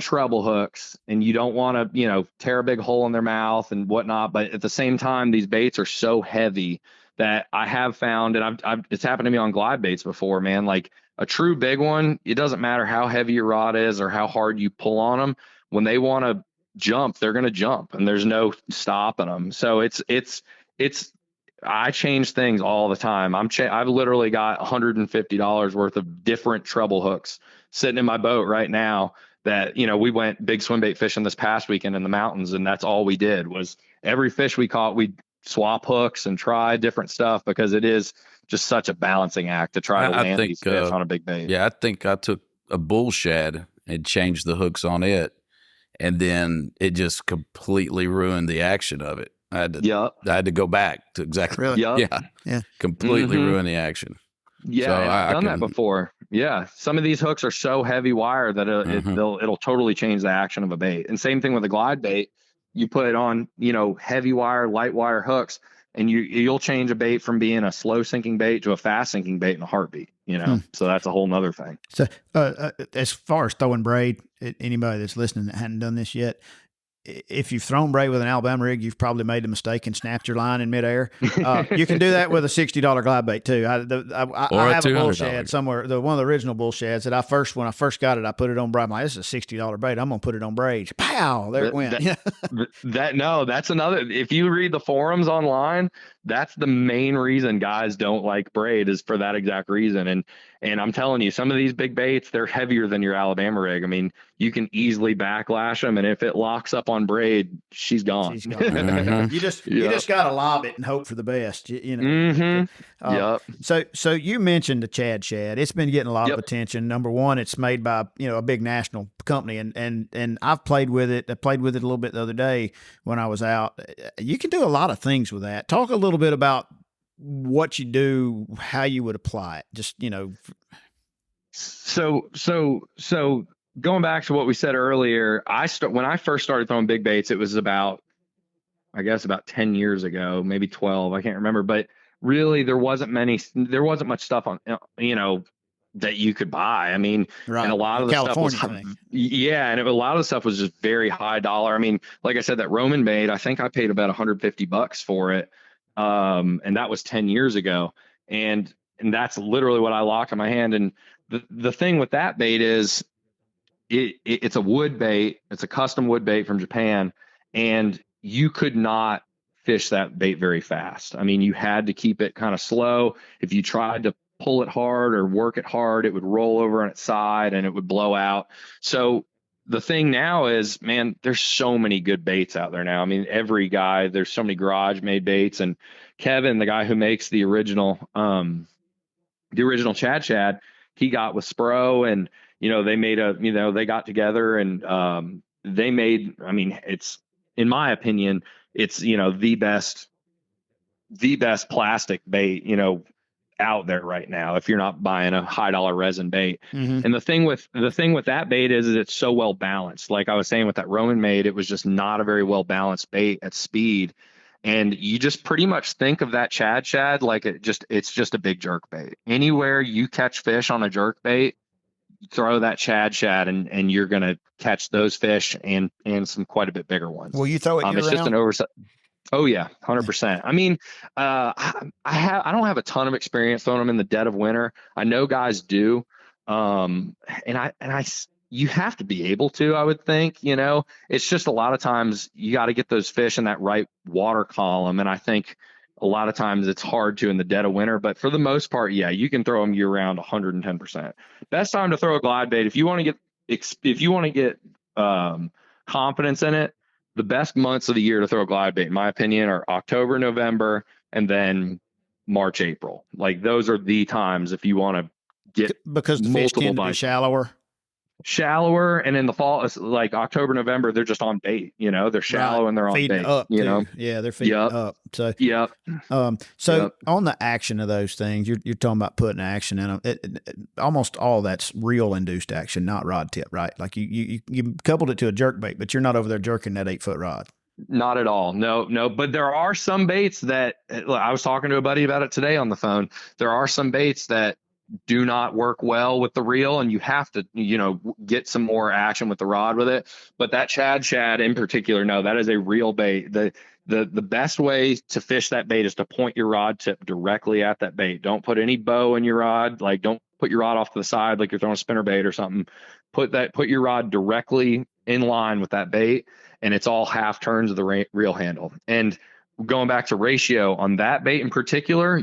treble hooks, and you don't want to, tear a big hole in their mouth and whatnot. But at the same time, these baits are so heavy that I have found, and it's happened to me on glide baits before, man. Like a true big one, it doesn't matter how heavy your rod is or how hard you pull on them. When they want to jump, they're going to jump, and there's no stopping them. So I change things all the time. I've literally got $150 worth of different treble hooks sitting in my boat right now that, we went big swim bait fishing this past weekend in the mountains. And that's all we did was every fish we caught, we'd swap hooks and try different stuff, because it is just such a balancing act to try to land these fish on a big bait. Yeah. I think I took a bull shad and changed the hooks on it, and then it just completely ruined the action of it. I had to go back to exactly. Really? Yeah. Completely ruin the action. Yeah, so I've done that before. Yeah, some of these hooks are so heavy wire that it'll totally change the action of a bait. And same thing with a glide bait. You put it on, heavy wire, light wire hooks, and you'll change a bait from being a slow sinking bait to a fast sinking bait in a heartbeat. So that's a whole nother thing. So as far as throwing braid, anybody that's listening that hadn't done this yet, if you've thrown braid with an Alabama rig, you've probably made a mistake and snapped your line in midair. You can do that with a $60 glide bait too. I have a bull shad somewhere. One of the original bull shads that when I first got it, I put it on braid. I'm like, this is a $60 bait. I'm gonna put it on braid. Pow! There it went. That's another. If you read the forums online, that's the main reason guys don't like braid, is for that exact reason. And I'm telling you, some of these big baits, they're heavier than your Alabama rig. I mean, you can easily backlash them, and if it locks up on braid, she's gone. She's gone. You just got to lob it and hope for the best. So you mentioned the Chad Shad. It's been getting a lot of attention. Number one, it's made by a big national company, and I've played with it. I played with it a little bit the other day when I was out. You can do a lot of things with that. Talk a little bit about what you do, how you would apply it. Just So going back to what we said earlier, when I first started throwing big baits, it was about 10 years ago, maybe 12. I can't remember, but really there wasn't much stuff on, that you could buy. I mean, right. And a lot of the California stuff was, and a lot of the stuff was just very high dollar. I mean, like I said, that Roman bait, I think I paid about $150 for it. And that was 10 years ago. And that's literally what I locked in my hand. And the thing with that bait is it's a wood bait. It's a custom wood bait from Japan. And you could not fish that bait very fast. I mean, you had to keep it kind of slow. If you tried to pull it hard or work it hard, it would roll over on its side and it would blow out. So the thing now is, man, there's so many good baits out there now. I mean, there's so many garage made baits, and Kevin, the guy who makes the original Chad Shad, he got with Spro, and, they made they got together and, they made, I mean, it's, in my opinion, it's, the best plastic bait, out there right now, if you're not buying a high dollar resin bait. And the thing with that bait is it's so well balanced. Like I was saying with that Roman bait, it was just not a very well balanced bait at speed. And you just pretty much think of that Chad Shad like it's just a big jerk bait. Anywhere you catch fish on a jerk bait, throw that Chad Shad and you're gonna catch those fish and some quite a bit bigger ones. Will you throw it it's just an oversight. Oh yeah, 100%. I mean, I don't have a ton of experience throwing them in the dead of winter. I know guys do, you have to be able to. I would think, it's just a lot of times you got to get those fish in that right water column, and I think a lot of times it's hard to in the dead of winter. But for the most part, yeah, you can throw them year round, 110%. Best time to throw a glide bait if you want to get confidence in it. The best months of the year to throw a glide bait, in my opinion, are October, November, and then March, April. Like those are the times if you want to get because the fish tend to be shallower, and in the fall, it's like October, November, they're just on bait. They're shallow right. And they're on feeding bait. Up, yeah, they're feeding up. So on the action of those things, you're talking about putting action in them. Almost all that's reel induced action, not rod tip, right? Like you coupled it to a jerk bait, but you're not over there jerking that 8-foot rod. Not at all. No. But there are some baits that I was talking to a buddy about it today on the phone. There are some baits that do not work well with the reel, and you have to, get some more action with the rod with it. But that Chad Shad in particular, no, that is a real bait. the best way to fish that bait is to point your rod tip directly at that bait. Don't put any bow in your rod. Like, don't put your rod off to the side like you're throwing a spinner bait or something. Put your rod directly in line with that bait, and it's all half turns of the reel handle. And going back to ratio on that bait in particular,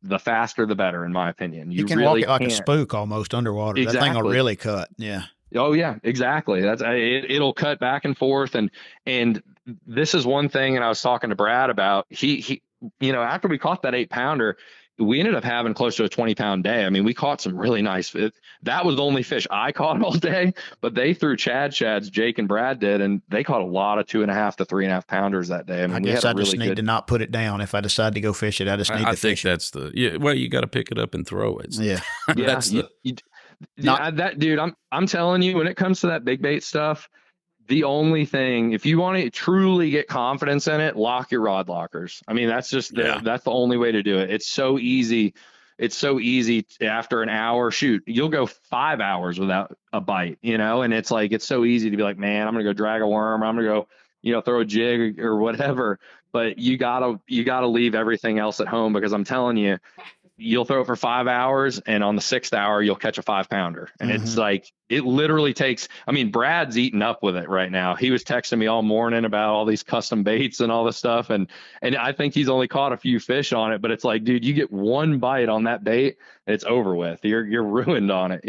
the faster the better, in my opinion. You can really walk it like a spook almost underwater. Exactly. That thing will really cut. Yeah. Oh yeah, exactly. That's it'll cut back and forth. And this is one thing, and I was talking to Brad about, he after we caught that 8-pounder, we ended up having close to a 20-pound day. I mean, we caught some really nice fish. That was the only fish I caught all day, but they threw shads, Jake and Brad did, and they caught a lot of 2.5 to 3.5 pounders that day. I mean, I guess I just need to not put it down. If I decide to go fish it, I just need to fish it. I think that's well, you got to pick it up and throw it. Yeah. That's dude, I'm telling you, when it comes to that big bait stuff, the only thing, if you want to truly get confidence in it, lock your rod lockers. I mean, that's just that's the only way to do it. It's so easy. It's so easy after an hour. Shoot, you'll go 5 hours without a bite, and it's like, it's so easy to be like, man, I'm going to go drag a worm. I'm going to go, throw a jig or whatever. But you gotta leave everything else at home, because I'm telling you, you'll throw it for 5 hours, and on the 6th hour, you'll catch a 5-pounder. And it's like, it literally takes, I mean, Brad's eating up with it right now. He was texting me all morning about all these custom baits and all this stuff. And I think he's only caught a few fish on it, but it's like, dude, you get one bite on that bait, it's over with. You're ruined on it,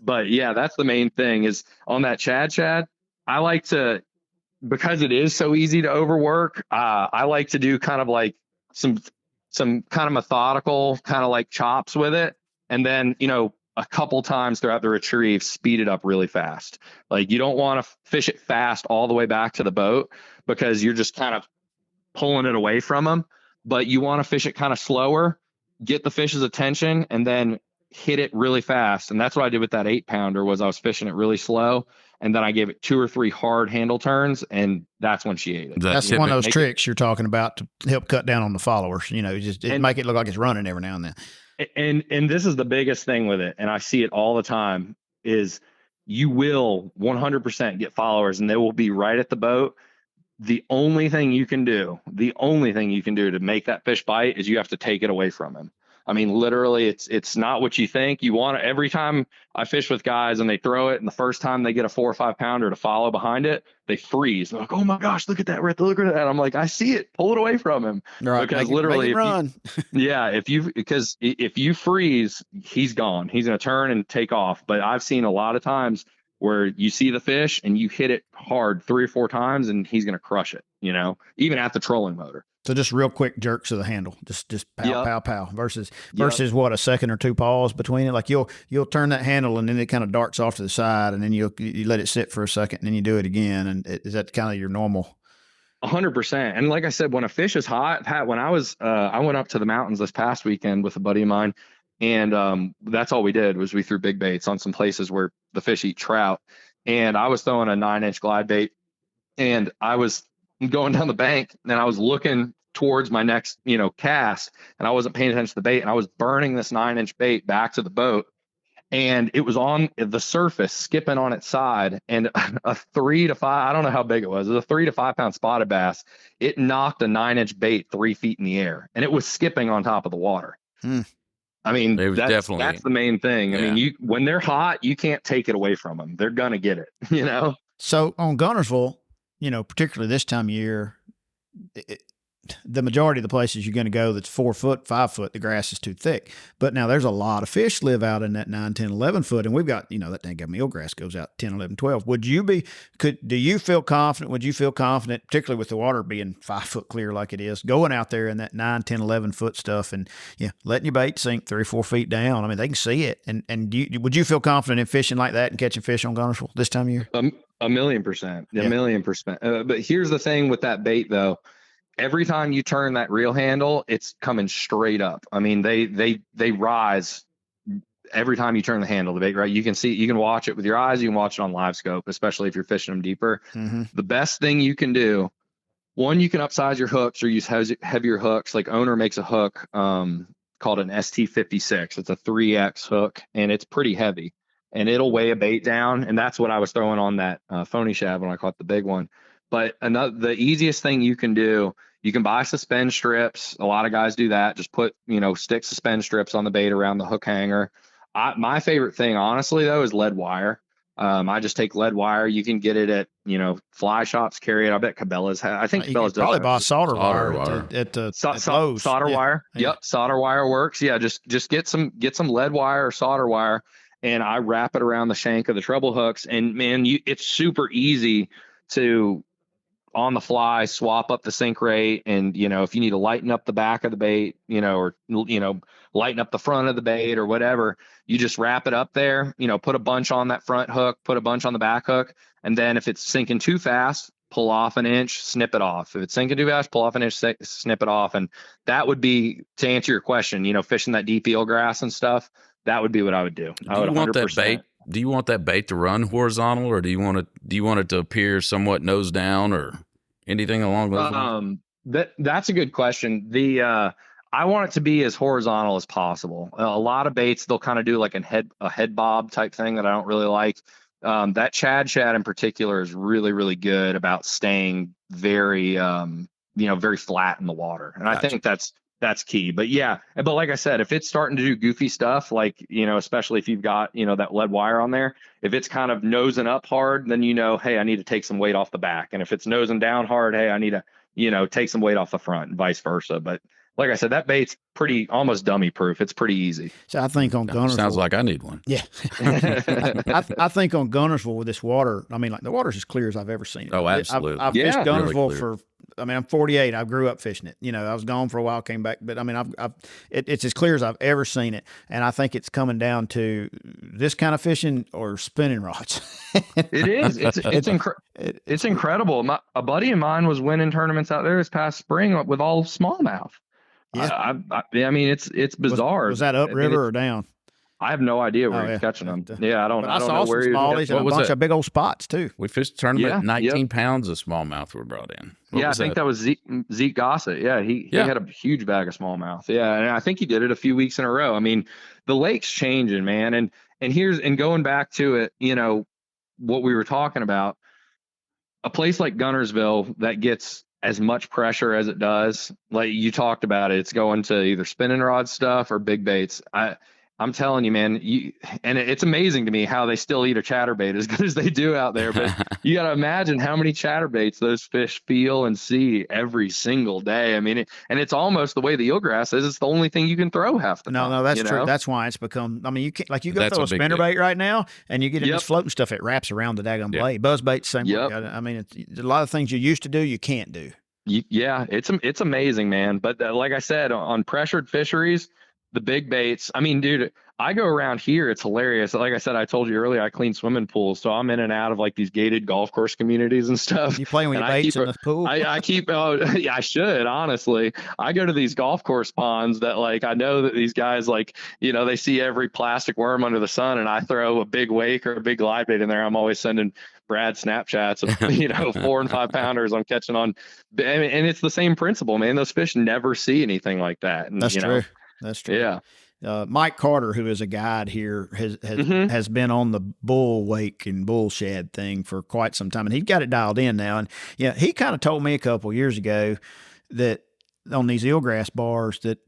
But yeah, that's the main thing is on that Shad. I like to, because it is so easy to overwork. I like to do kind of like some kind of methodical, kind of like chops with it. And then, a couple times throughout the retrieve, speed it up really fast. Like, you don't want to fish it fast all the way back to the boat, because you're just kind of pulling it away from them. But you want to fish it kind of slower, get the fish's attention, and then hit it really fast. And that's what I did with that 8-pounder, was I was fishing it really slow. And then I gave it 2 or 3 hard handle turns, and that's when she ate it. That's one of those tricks you're talking about to help cut down on the followers. Make it look like it's running every now and then. And this is the biggest thing with it, and I see it all the time, is you will 100% get followers, and they will be right at the boat. The only thing you can do to make that fish bite is you have to take it away from him. I mean, literally, it's not what you think. You want to, every time I fish with guys and they throw it, and the first time they get a 4 or 5-pounder to follow behind it, they freeze. They're like, "Oh my gosh, look at that, Rick, look at that!" I'm like, "I see it. Pull it away from him." Right, because literally, run. if you freeze, he's gone. He's going to turn and take off. But I've seen a lot of times where you see the fish and you hit it hard 3 or 4 times, and he's going to crush it. Even at the trolling motor. So just real quick jerks of the handle, just pow, pow, pow versus what, a second or 2 pause between it. Like you'll turn that handle, and then it kind of darts off to the side, and then you let it sit for a second, and then you do it again. And is that kind of your normal? 100%. And like I said, when a fish is hot, Pat, when I went up to the mountains this past weekend with a buddy of mine, and that's all we did was we threw big baits on some places where the fish eat trout. And I was throwing a 9-inch glide bait, and I was going down the bank, and I was looking towards my next, cast, and I wasn't paying attention to the bait, and I was burning this 9-inch bait back to the boat, and it was on the surface, skipping on its side, and a 3 to 5, I don't know how big it was a 3 to 5 pound spotted bass. It knocked a 9-inch bait 3 feet in the air, and it was skipping on top of the water. I mean, that's the main thing. Yeah. I mean, when they're hot, you can't take it away from them. They're gonna get it, So on Guntersville, particularly this time of year, the majority of the places you're going to go that's 4 foot, 5 foot, the grass is too thick. But now there's a lot of fish live out in that 9, 10, 11 foot. And we've got, that dang mealgrass goes out 10, 11, 12. Do you feel confident? Would you feel confident, particularly with the water being 5 foot clear like it is, going out there in that 9, 10, 11 foot stuff and letting your bait sink 3 or 4 feet down? I mean, they can see it. And would you feel confident in fishing like that and catching fish on Guntersville this time of year? 1,000,000%. 1,000,000%. But here's the thing with that bait, though. Every time you turn that reel handle, it's coming straight up. I mean, they rise every time you turn the handle of the bait, right? You can watch it with your eyes. You can watch it on live scope, especially if you're fishing them deeper. Mm-hmm. The best thing you can do, one, you can upsize your hooks or use heavier hooks. Like Owner makes a hook called an ST56. It's a 3X hook, and it's pretty heavy, and it'll weigh a bait down. And that's what I was throwing on that phony shad when I caught the big one. But the easiest thing you can do, you can buy suspend strips. A lot of guys do that. Just put, stick suspend strips on the bait around the hook hanger. My favorite thing, honestly, though, is lead wire. I just take lead wire. You can get it at, fly shops carry it. I bet Cabela's I think You Cabela's could probably does. buy solder wire wire. at Lowe's. Solder Yeah. wire. Yeah. Yep. Solder wire works. Yeah. Just get some lead wire or solder wire, and I wrap it around the shank of the treble hooks. And man, it's super easy to, on the fly, swap up the sink rate. And, if you need to lighten up the back of the bait, or, lighten up the front of the bait or whatever, you just wrap it up there, put a bunch on that front hook, put a bunch on the back hook. And then if it's sinking too fast, pull off an inch, snip it off. If it's sinking too fast, pull off an inch, snip it off. And that would be, to answer your question, fishing that deep eelgrass and stuff, that would be what I would do. Do you want that bait? Do you want that bait to run horizontal, or do you want it to appear somewhat nose down, or anything along those lines? That's a good question. I want it to be as horizontal as possible. A lot of baits, they'll kind of do like a head bob type thing that I don't really like. That Chad shad in particular is really, really good about staying very, very flat in the water. And Gotcha. I think that's key. But yeah, but like I said, if it's starting to do goofy stuff, like, especially if you've got, that lead wire on there, if it's kind of nosing up hard, then, hey, I need to take some weight off the back. And if it's nosing down hard, hey, I need to, take some weight off the front, and vice versa. But like I said, that bait's almost dummy proof. It's pretty easy. So I think on Guntersville, sounds like I need one. Yeah. I think on Guntersville with this water, I mean, like the water's as clear as I've ever seen it. Oh, absolutely. I've Yeah. fished Guntersville Really I'm 48. I grew up fishing it. I was gone for a while, came back, but I mean, it's as clear as I've ever seen it. And I think it's coming down to this kind of fishing or spinning rods. It is. It's incredible. A buddy of mine was winning tournaments out there this past spring with all smallmouth. Yeah. I mean, it's bizarre. Was that upriver or down? I have no idea where he's catching them. Yeah, I don't I know saw where some he was. smallies and a bunch of big old spots too. We fished a tournament. Yeah, 19 pounds of smallmouth were brought in. I think that was Zeke Gossett. Yeah, he had a huge bag of smallmouth. Yeah, and I think he did it a few weeks in a row. I mean, the lake's changing, man. And going back to it, what we were talking about, a place like Guntersville that gets as much pressure as it does, like you talked about it, it's going to either spinning rod stuff or big baits. I'm telling you, man, and it's amazing to me how they still eat a chatterbait as good as they do out there. But you got to imagine how many chatterbaits those fish feel and see every single day. I mean, it's almost the way the eelgrass is. It's the only thing you can throw half the time. No, that's true. That's why it's become. I mean, you can't, like you go throw a spinnerbait right now, and you get in this floating stuff. It wraps around the daggone blade. Buzzbait, same way. I mean, it's a lot of things you used to do, you can't do. Yeah, it's amazing, man. But like I said, on pressured fisheries, the big baits. I mean, dude, I go around here. It's hilarious. Like I said, I told you earlier, I clean swimming pools. So I'm in and out of like these gated golf course communities and stuff. You playing with your baits in the pool? I keep, yeah, I should, honestly. I go to these golf course ponds that like, I know that these guys like, they see every plastic worm under the sun, and I throw a big wake or a big glide bait in there. I'm always sending Brad Snapchats of, 4 and 5 pounders I'm catching on. And it's the same principle, man. Those fish never see anything like that. And, That's true. That's true. Yeah. Mike Carter, who is a guide here, has been on the bull wake and bull shad thing for quite some time, and he's got it dialed in now. And he kind of told me a couple years ago that on these eelgrass bars that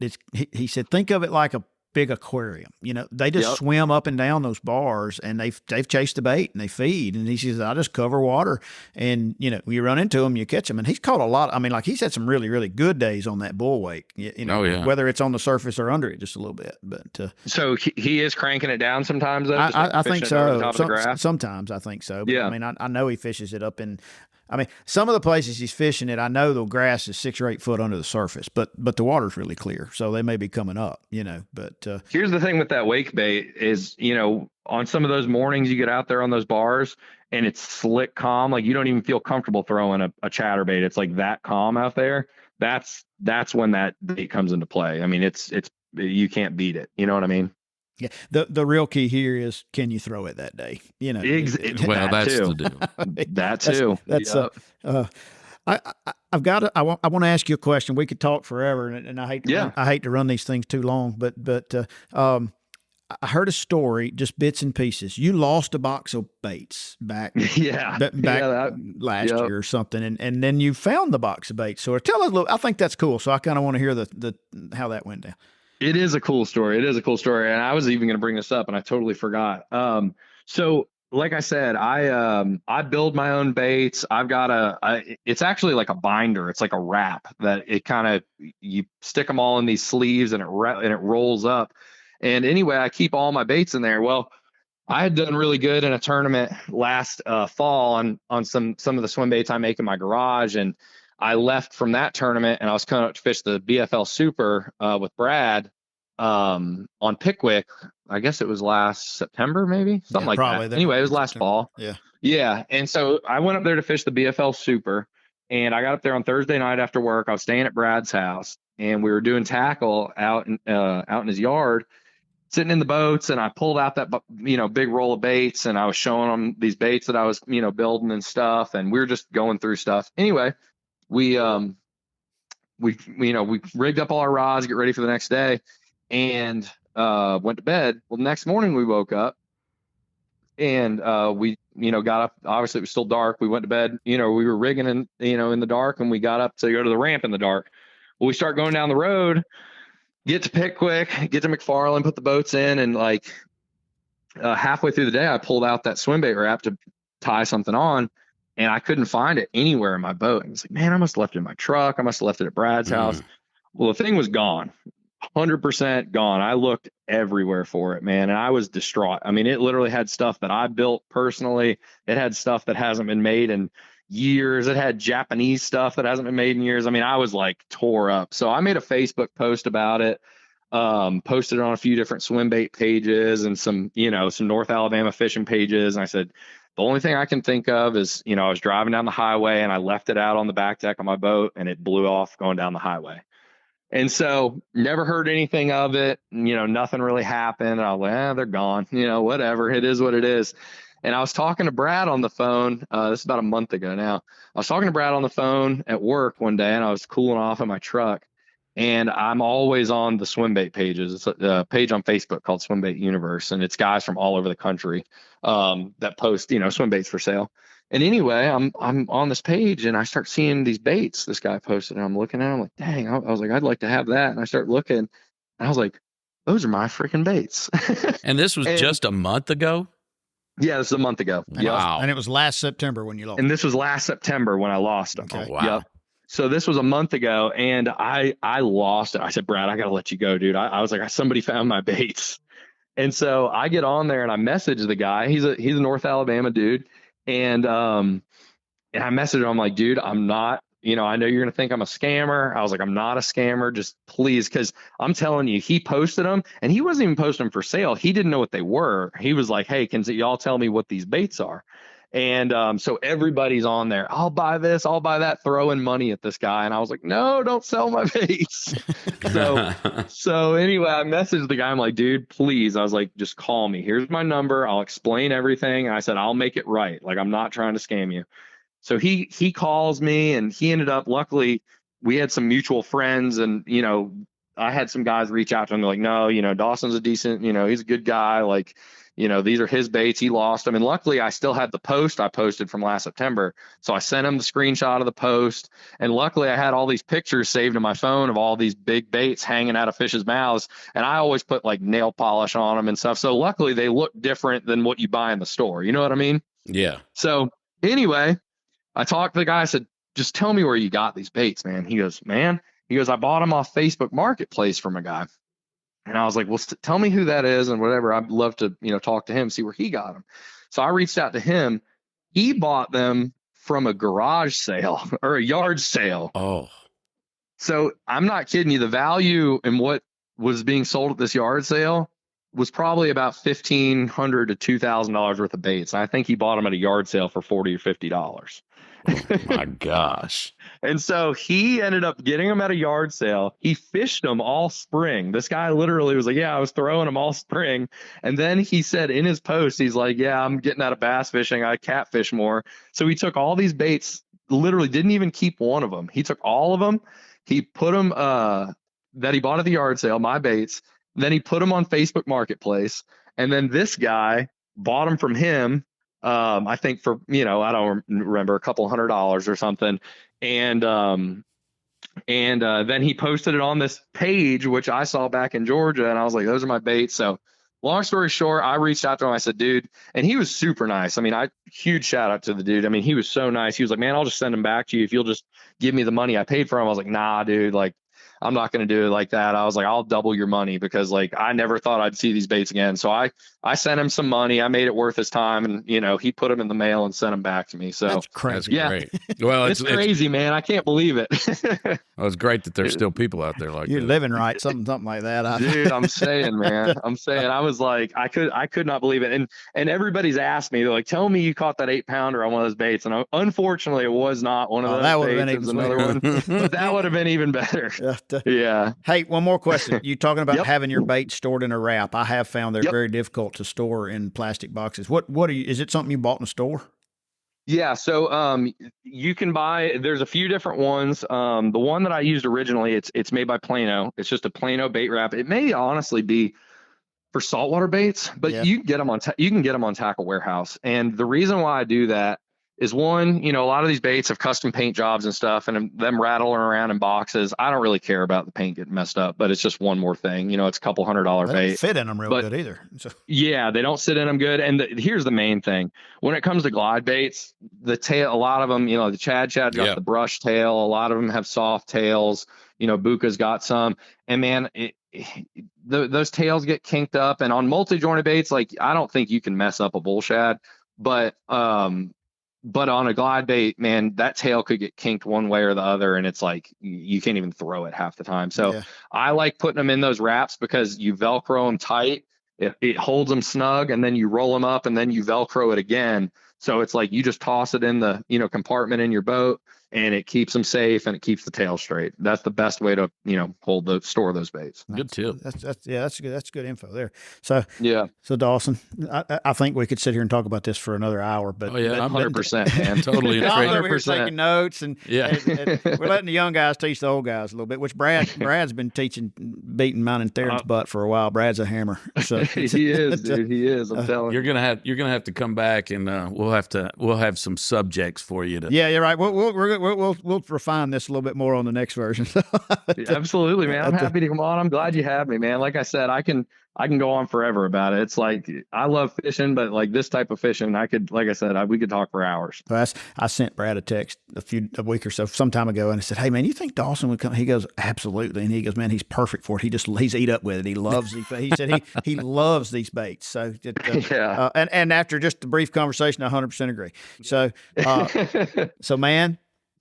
he said, think of it like a big aquarium. They just swim up and down those bars, and they've chased the bait and they feed. And he says, I just cover water, and you run into them, you catch them. And he's caught a lot. I mean, like he's had some really, really good days on that bull wake. Whether it's on the surface or under it just a little bit. But so he is cranking it down sometimes. Though, I think so. Sometimes I think so. But I mean, I know he fishes it up in. I mean, some of the places he's fishing it, I know the grass is 6 or 8 foot under the surface, but the water's really clear, so they may be coming up, But here's the thing with that wake bait is, on some of those mornings you get out there on those bars and it's slick calm, like you don't even feel comfortable throwing a chatterbait. It's like that calm out there. That's when that bait comes into play. I mean, it's you can't beat it. You know what I mean? Yeah, the real key here is, can you throw it that day? Well, that's the deal. That too. That's I want to ask you a question. We could talk forever, and I hate to run these things too long, but I heard a story, just bits and pieces. You lost a box of baits back Yeah. last year or something, and then you found the box of baits. So tell us a little. I think that's cool. So I kind of want to hear the how that went down. It is a cool story. It is a cool story, and I was even going to bring this up, and I totally forgot. So like I said, I build my own baits. I've got it's actually like a binder. It's like a wrap that it kind of, you stick them all in these sleeves and it rolls up. And anyway, I keep all my baits in there. Well, I had done really good in a tournament last fall on some of the swim baits I make in my garage. And I left from that tournament and I was coming up to fish the BFL Super with Brad on Pickwick. I guess it was last September, maybe something like that. Anyway, it was last fall. Yeah. Yeah. And so I went up there to fish the BFL Super, and I got up there on Thursday night after work. I was staying at Brad's house, and we were doing tackle out in his yard, sitting in the boats. And I pulled out that, big roll of baits, and I was showing them these baits that I was, building and stuff. And we were just going through stuff. Anyway, we rigged up all our rods, get ready for the next day, and went to bed. Well, the next morning we woke up and we got up. Obviously it was still dark. We went to bed. We were rigging in the dark, and we got up to go to the ramp in the dark. Well, we start going down the road, get to Pickwick, get to McFarland, put the boats in, and halfway through the day I pulled out that swim bait wrap to tie something on, and I couldn't find it anywhere in my boat. I was like, man, I must have left it in my truck. I must have left it at Brad's house. Well, the thing was gone. 100% gone. I looked everywhere for it, man, and I was distraught. I mean, it literally had stuff that I built personally. It had stuff that hasn't been made in years. It had Japanese stuff that hasn't been made in years. I mean, I was like tore up. So I made a Facebook post about it, posted it on a few different swim bait pages and some North Alabama fishing pages. And I said, the only thing I can think of is, I was driving down the highway and I left it out on the back deck of my boat, and it blew off going down the highway. And so never heard anything of it. Nothing really happened. I was like, they're gone, whatever. It is what it is. And I was talking to Brad on the phone. This is about a month ago now. I was talking to Brad on the phone at work one day, and I was cooling off in my truck. And I'm always on the swim bait pages. It's a page on Facebook called Swim Bait Universe, and it's guys from all over the country that post, swim baits for sale. And anyway, I'm on this page, and I start seeing these baits this guy posted, and I'm looking at them, I'm like, dang, I was like, I'd like to have that. And I start looking, and I was like, those are my freaking baits. And this was just a month ago? Yeah, this is a month ago. Wow. And it was last September when you lost. And this was last September when I lost them. Okay. Oh, wow. Yep. So this was a month ago, and I lost it. I said, Brad, I got to let you go, dude. I was like, somebody found my baits. And so I get on there and I message the guy. He's a North Alabama dude. And I messaged him. I'm like, dude, I'm not, I know you're going to think I'm a scammer. I was like, I'm not a scammer. Just please. Cause I'm telling you, he posted them, and he wasn't even posting them for sale. He didn't know what they were. He was like, hey, can y'all tell me what these baits are? And so everybody's on there. I'll buy this, I'll buy that, throwing money at this guy. And I was like, no, don't sell my baits. So anyway, I messaged the guy. I'm like, dude, please. I was like, just call me. Here's my number. I'll explain everything. And I said, I'll make it right. Like, I'm not trying to scam you. So he calls me, and he ended up, luckily we had some mutual friends, and, I had some guys reach out to him. They're like, no, Dawson's a decent, he's a good guy. Like, these are his baits. He lost them. And luckily I still had the post I posted from last September. So I sent him the screenshot of the post. And luckily I had all these pictures saved in my phone of all these big baits hanging out of fish's mouths. And I always put like nail polish on them and stuff. So luckily they look different than what you buy in the store. You know what I mean? Yeah. So anyway, I talked to the guy. I said, just tell me where you got these baits, man. He goes, I bought them off Facebook Marketplace from a guy. And I was like, well, tell me who that is and whatever. I'd love to, talk to him, see where he got them. So I reached out to him. He bought them from a garage sale or a yard sale. Oh. So I'm not kidding you. The value in what was being sold at this yard sale was probably about $1,500 to $2,000 worth of baits. And I think he bought them at a yard sale for $40 or $50. Oh my gosh. And so he ended up getting them at a yard sale. He fished them all spring. This guy literally was like, yeah, I was throwing them all spring. And then he said in his post, he's like, yeah, I'm getting out of bass fishing. I catfish more. So he took all these baits, literally didn't even keep one of them. He took all of them. He put them that he bought at the yard sale, my baits, Then he put them on Facebook Marketplace, and then this guy bought them from him. I think for, I don't remember, a couple $100 or something. And then he posted it on this page, which I saw back in Georgia, and I was like, those are my baits. So long story short, I reached out to him. I said, dude, and he was super nice. I mean, huge shout out to the dude. I mean, he was so nice. He was like, man, I'll just send them back to you if you'll just give me the money I paid for him. I was like, nah, dude, like, I'm not going to do it like that. I was like, I'll double your money, because like, I never thought I'd see these baits again. So I sent him some money. I made it worth his time, and he put them in the mail and sent them back to me. So That's crazy. Yeah. Great. Well, it's crazy, man. I can't believe it. Well, it's great that there's still people out there like You're that. living right, something like that. Dude, I'm saying, man, I was like, I could not believe it. And everybody's asked me, they're like, tell me you caught that 8-pounder on one of those baits. And unfortunately, it was not one of those. That would have baits. been It was even another one, but that would have been even better. Yeah. Hey, one more question. You talking about Yep. having your bait stored in a wrap? I have found they're Yep. very difficult to store in plastic boxes. What are you? Is it something you bought in a store? Yeah, so you can buy. There's a few different ones. The one that I used originally, it's made by Plano. It's just a Plano bait wrap. It may honestly be for saltwater baits, but Yeah. you can get them on Tackle Warehouse. And the reason why I do that is, one, a lot of these baits have custom paint jobs and stuff, and them rattling around in boxes. I don't really care about the paint getting messed up, but it's just one more thing. It's a couple $100 They bait. don't fit in them real good either. So, Yeah, they don't sit in them good. And here's the main thing. When it comes to glide baits, the tail, a lot of them, the Chad's got the brush tail. A lot of them have soft tails. Buka's got some. And man, those tails get kinked up. And on multi-jointed baits, like, I don't think you can mess up a bull shad. But on a glide bait, man, that tail could get kinked one way or the other, and it's like you can't even throw it half the time. So I like putting them in those wraps, because you Velcro them tight, it holds them snug, and then you roll them up, and then you Velcro it again. So it's like you just toss it in the compartment in your boat, and it keeps them safe, and it keeps the tail straight. That's the best way to store those baits. Good tip. That's good. That's good info there. So yeah. So Dawson, I think we could sit here and talk about this for another hour. But I'm 100%, man. Totally. We're taking notes, and yeah, and we're letting the young guys teach the old guys a little bit. Which Brad's been beating mine and Theron's butt for a while. Brad's a hammer. So he is, dude. He is. I'm telling you. You're gonna have to come back, and we'll have some subjects for you to. Yeah, you're right. We'll refine this a little bit more on the next version. Absolutely, man. I'm happy to come on. I'm glad you have me, man. Like I said, I can go on forever about it. It's like, I love fishing, but like this type of fishing, we could talk for hours. I sent Brad a text a week or so, some time ago, and I said, hey man, you think Dawson would come? He goes, absolutely. And he goes, man, he's perfect for it. He's eat up with it. He loves he said he loves these baits. So yeah. And after just a brief conversation, I 100% agree. So so man,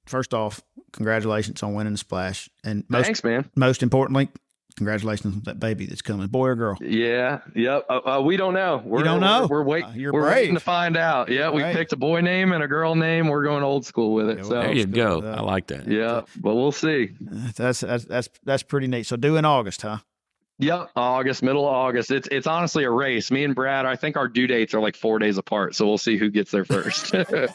first off, congratulations on winning the Splash. And thanks, man. Most importantly, congratulations on that baby that's coming, boy or girl. Yeah. Yep. We don't know. We don't know. We're waiting. You're we're brave. waiting to find out. Yeah. We picked a boy name and a girl name. We're going old school with it. Yeah, so There you go. I like that. Yeah. But we'll see. That's pretty neat. So due in August, huh? Yep, middle of August. It's honestly a race. Me and Brad, I think our due dates are like 4 days apart, so we'll see who gets there first. And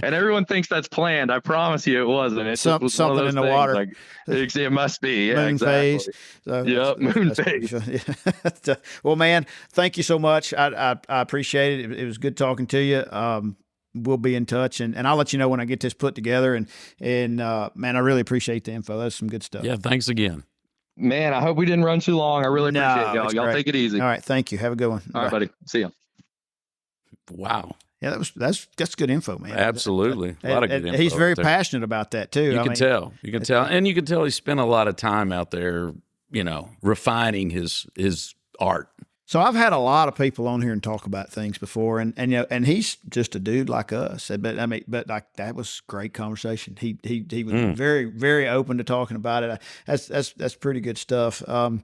everyone thinks that's planned. I promise you, it wasn't. It's something in the water. Like, it must be. Yeah, moon exactly. phase. So Yep, moon phase. Yeah. Well, man, thank you so much. I appreciate it. It was good talking to you. We'll be in touch, and I'll let you know when I get this put together. And man, I really appreciate the info. That's some good stuff. Yeah, thanks again. Man, I hope we didn't run too long. I really appreciate y'all. Y'all take it easy. All right, thank you. Have a good one. All right, buddy. See ya. Wow. Yeah, that's good info, man. Absolutely. A lot of good info. He's very there. passionate about that too. You can tell. And you can tell he spent a lot of time out there, refining his art. So I've had a lot of people on here and talk about things before, and he's just a dude like us. But like that was great conversation. He was very, very open to talking about it. That's pretty good stuff. Tom,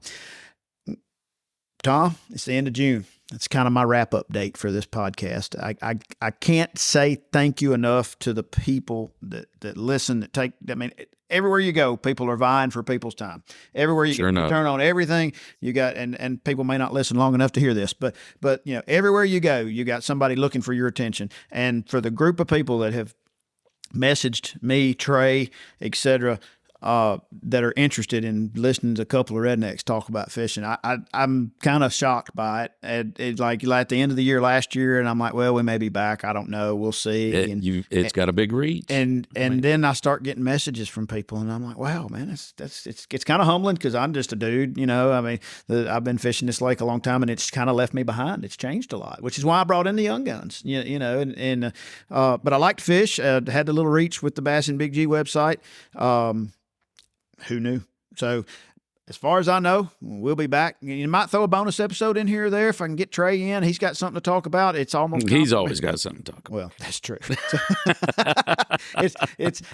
it's the end of June. That's kind of my wrap up date for this podcast. I can't say thank you enough to the people that listen, that take. I mean, everywhere you go, people are vying for people's time. Everywhere you turn on everything you got, and people may not listen long enough to hear this, but everywhere you go, you got somebody looking for your attention. And for the group of people that have messaged me, Trey, etc., that are interested in listening to a couple of rednecks talk about fishing. I'm kind of shocked by it. It's like at the end of the year last year, and I'm like, well, we may be back. I don't know. We'll see. It's got a big reach. And then I start getting messages from people, and I'm like, wow, man, it's kind of humbling because I'm just a dude, you know. I mean, I've been fishing this lake a long time, and it's kind of left me behind. It's changed a lot, which is why I brought in the young guns, you know. But I like to fish. Had the little reach with the Bass and Big G website. Who knew? So, as far as I know, we'll be back. You might throw a bonus episode in here or there if I can get Trey in. He's got something to talk about. It's almost he's always got something to talk about. Well, that's true.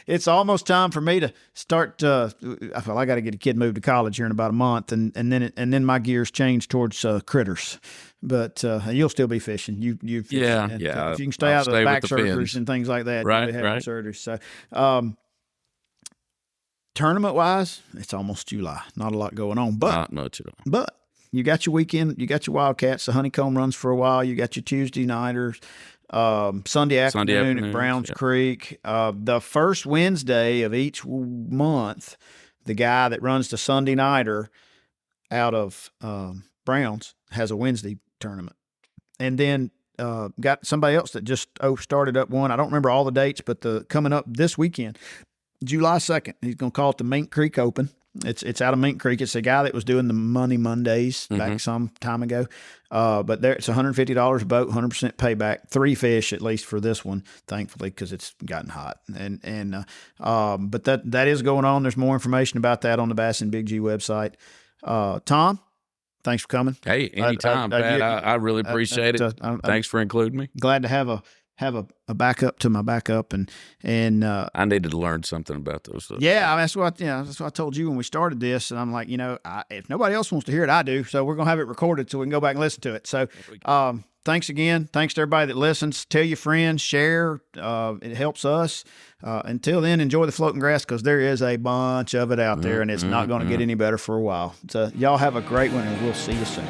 it's almost time for me to start. I got to get a kid moved to college here in about a month, and then my gears change towards critters. But you'll still be fishing. You yeah. If you can stay out of the back surgeries and things like that, right. Surgeries. So. Tournament-wise, it's almost July. Not a lot going on, but not much at all. But you got your weekend. You got your Wildcats. The Honeycomb runs for a while. You got your Tuesday nighters. Sunday afternoon at Browns Creek. The first Wednesday of each month, the guy that runs the Sunday nighter out of Browns has a Wednesday tournament, and then got somebody else that just started up one. I don't remember all the dates, but coming up this weekend. July 2nd, he's going to call it the Mink Creek Open. It's out of Mink Creek. It's a guy that was doing the Money Mondays back some time ago. But it's $150 a boat, 100% payback, 3 fish at least for this one, thankfully, because it's gotten hot. But that is going on. There's more information about that on the Bass and Big G website. Tom, thanks for coming. Hey, anytime, Pat. I really appreciate it. Thanks for including me. Glad to have a backup to my backup, and I needed to learn something about those. Yeah, that's what I told you when we started this, and I'm like, if nobody else wants to hear it, I do. So we're gonna have it recorded so we can go back and listen to it. So, thanks again. Thanks to everybody that listens. Tell your friends, share. It helps us. Until then, enjoy the floating grass because there is a bunch of it out there, and it's not going to get any better for a while. So y'all have a great one, and we'll see you soon.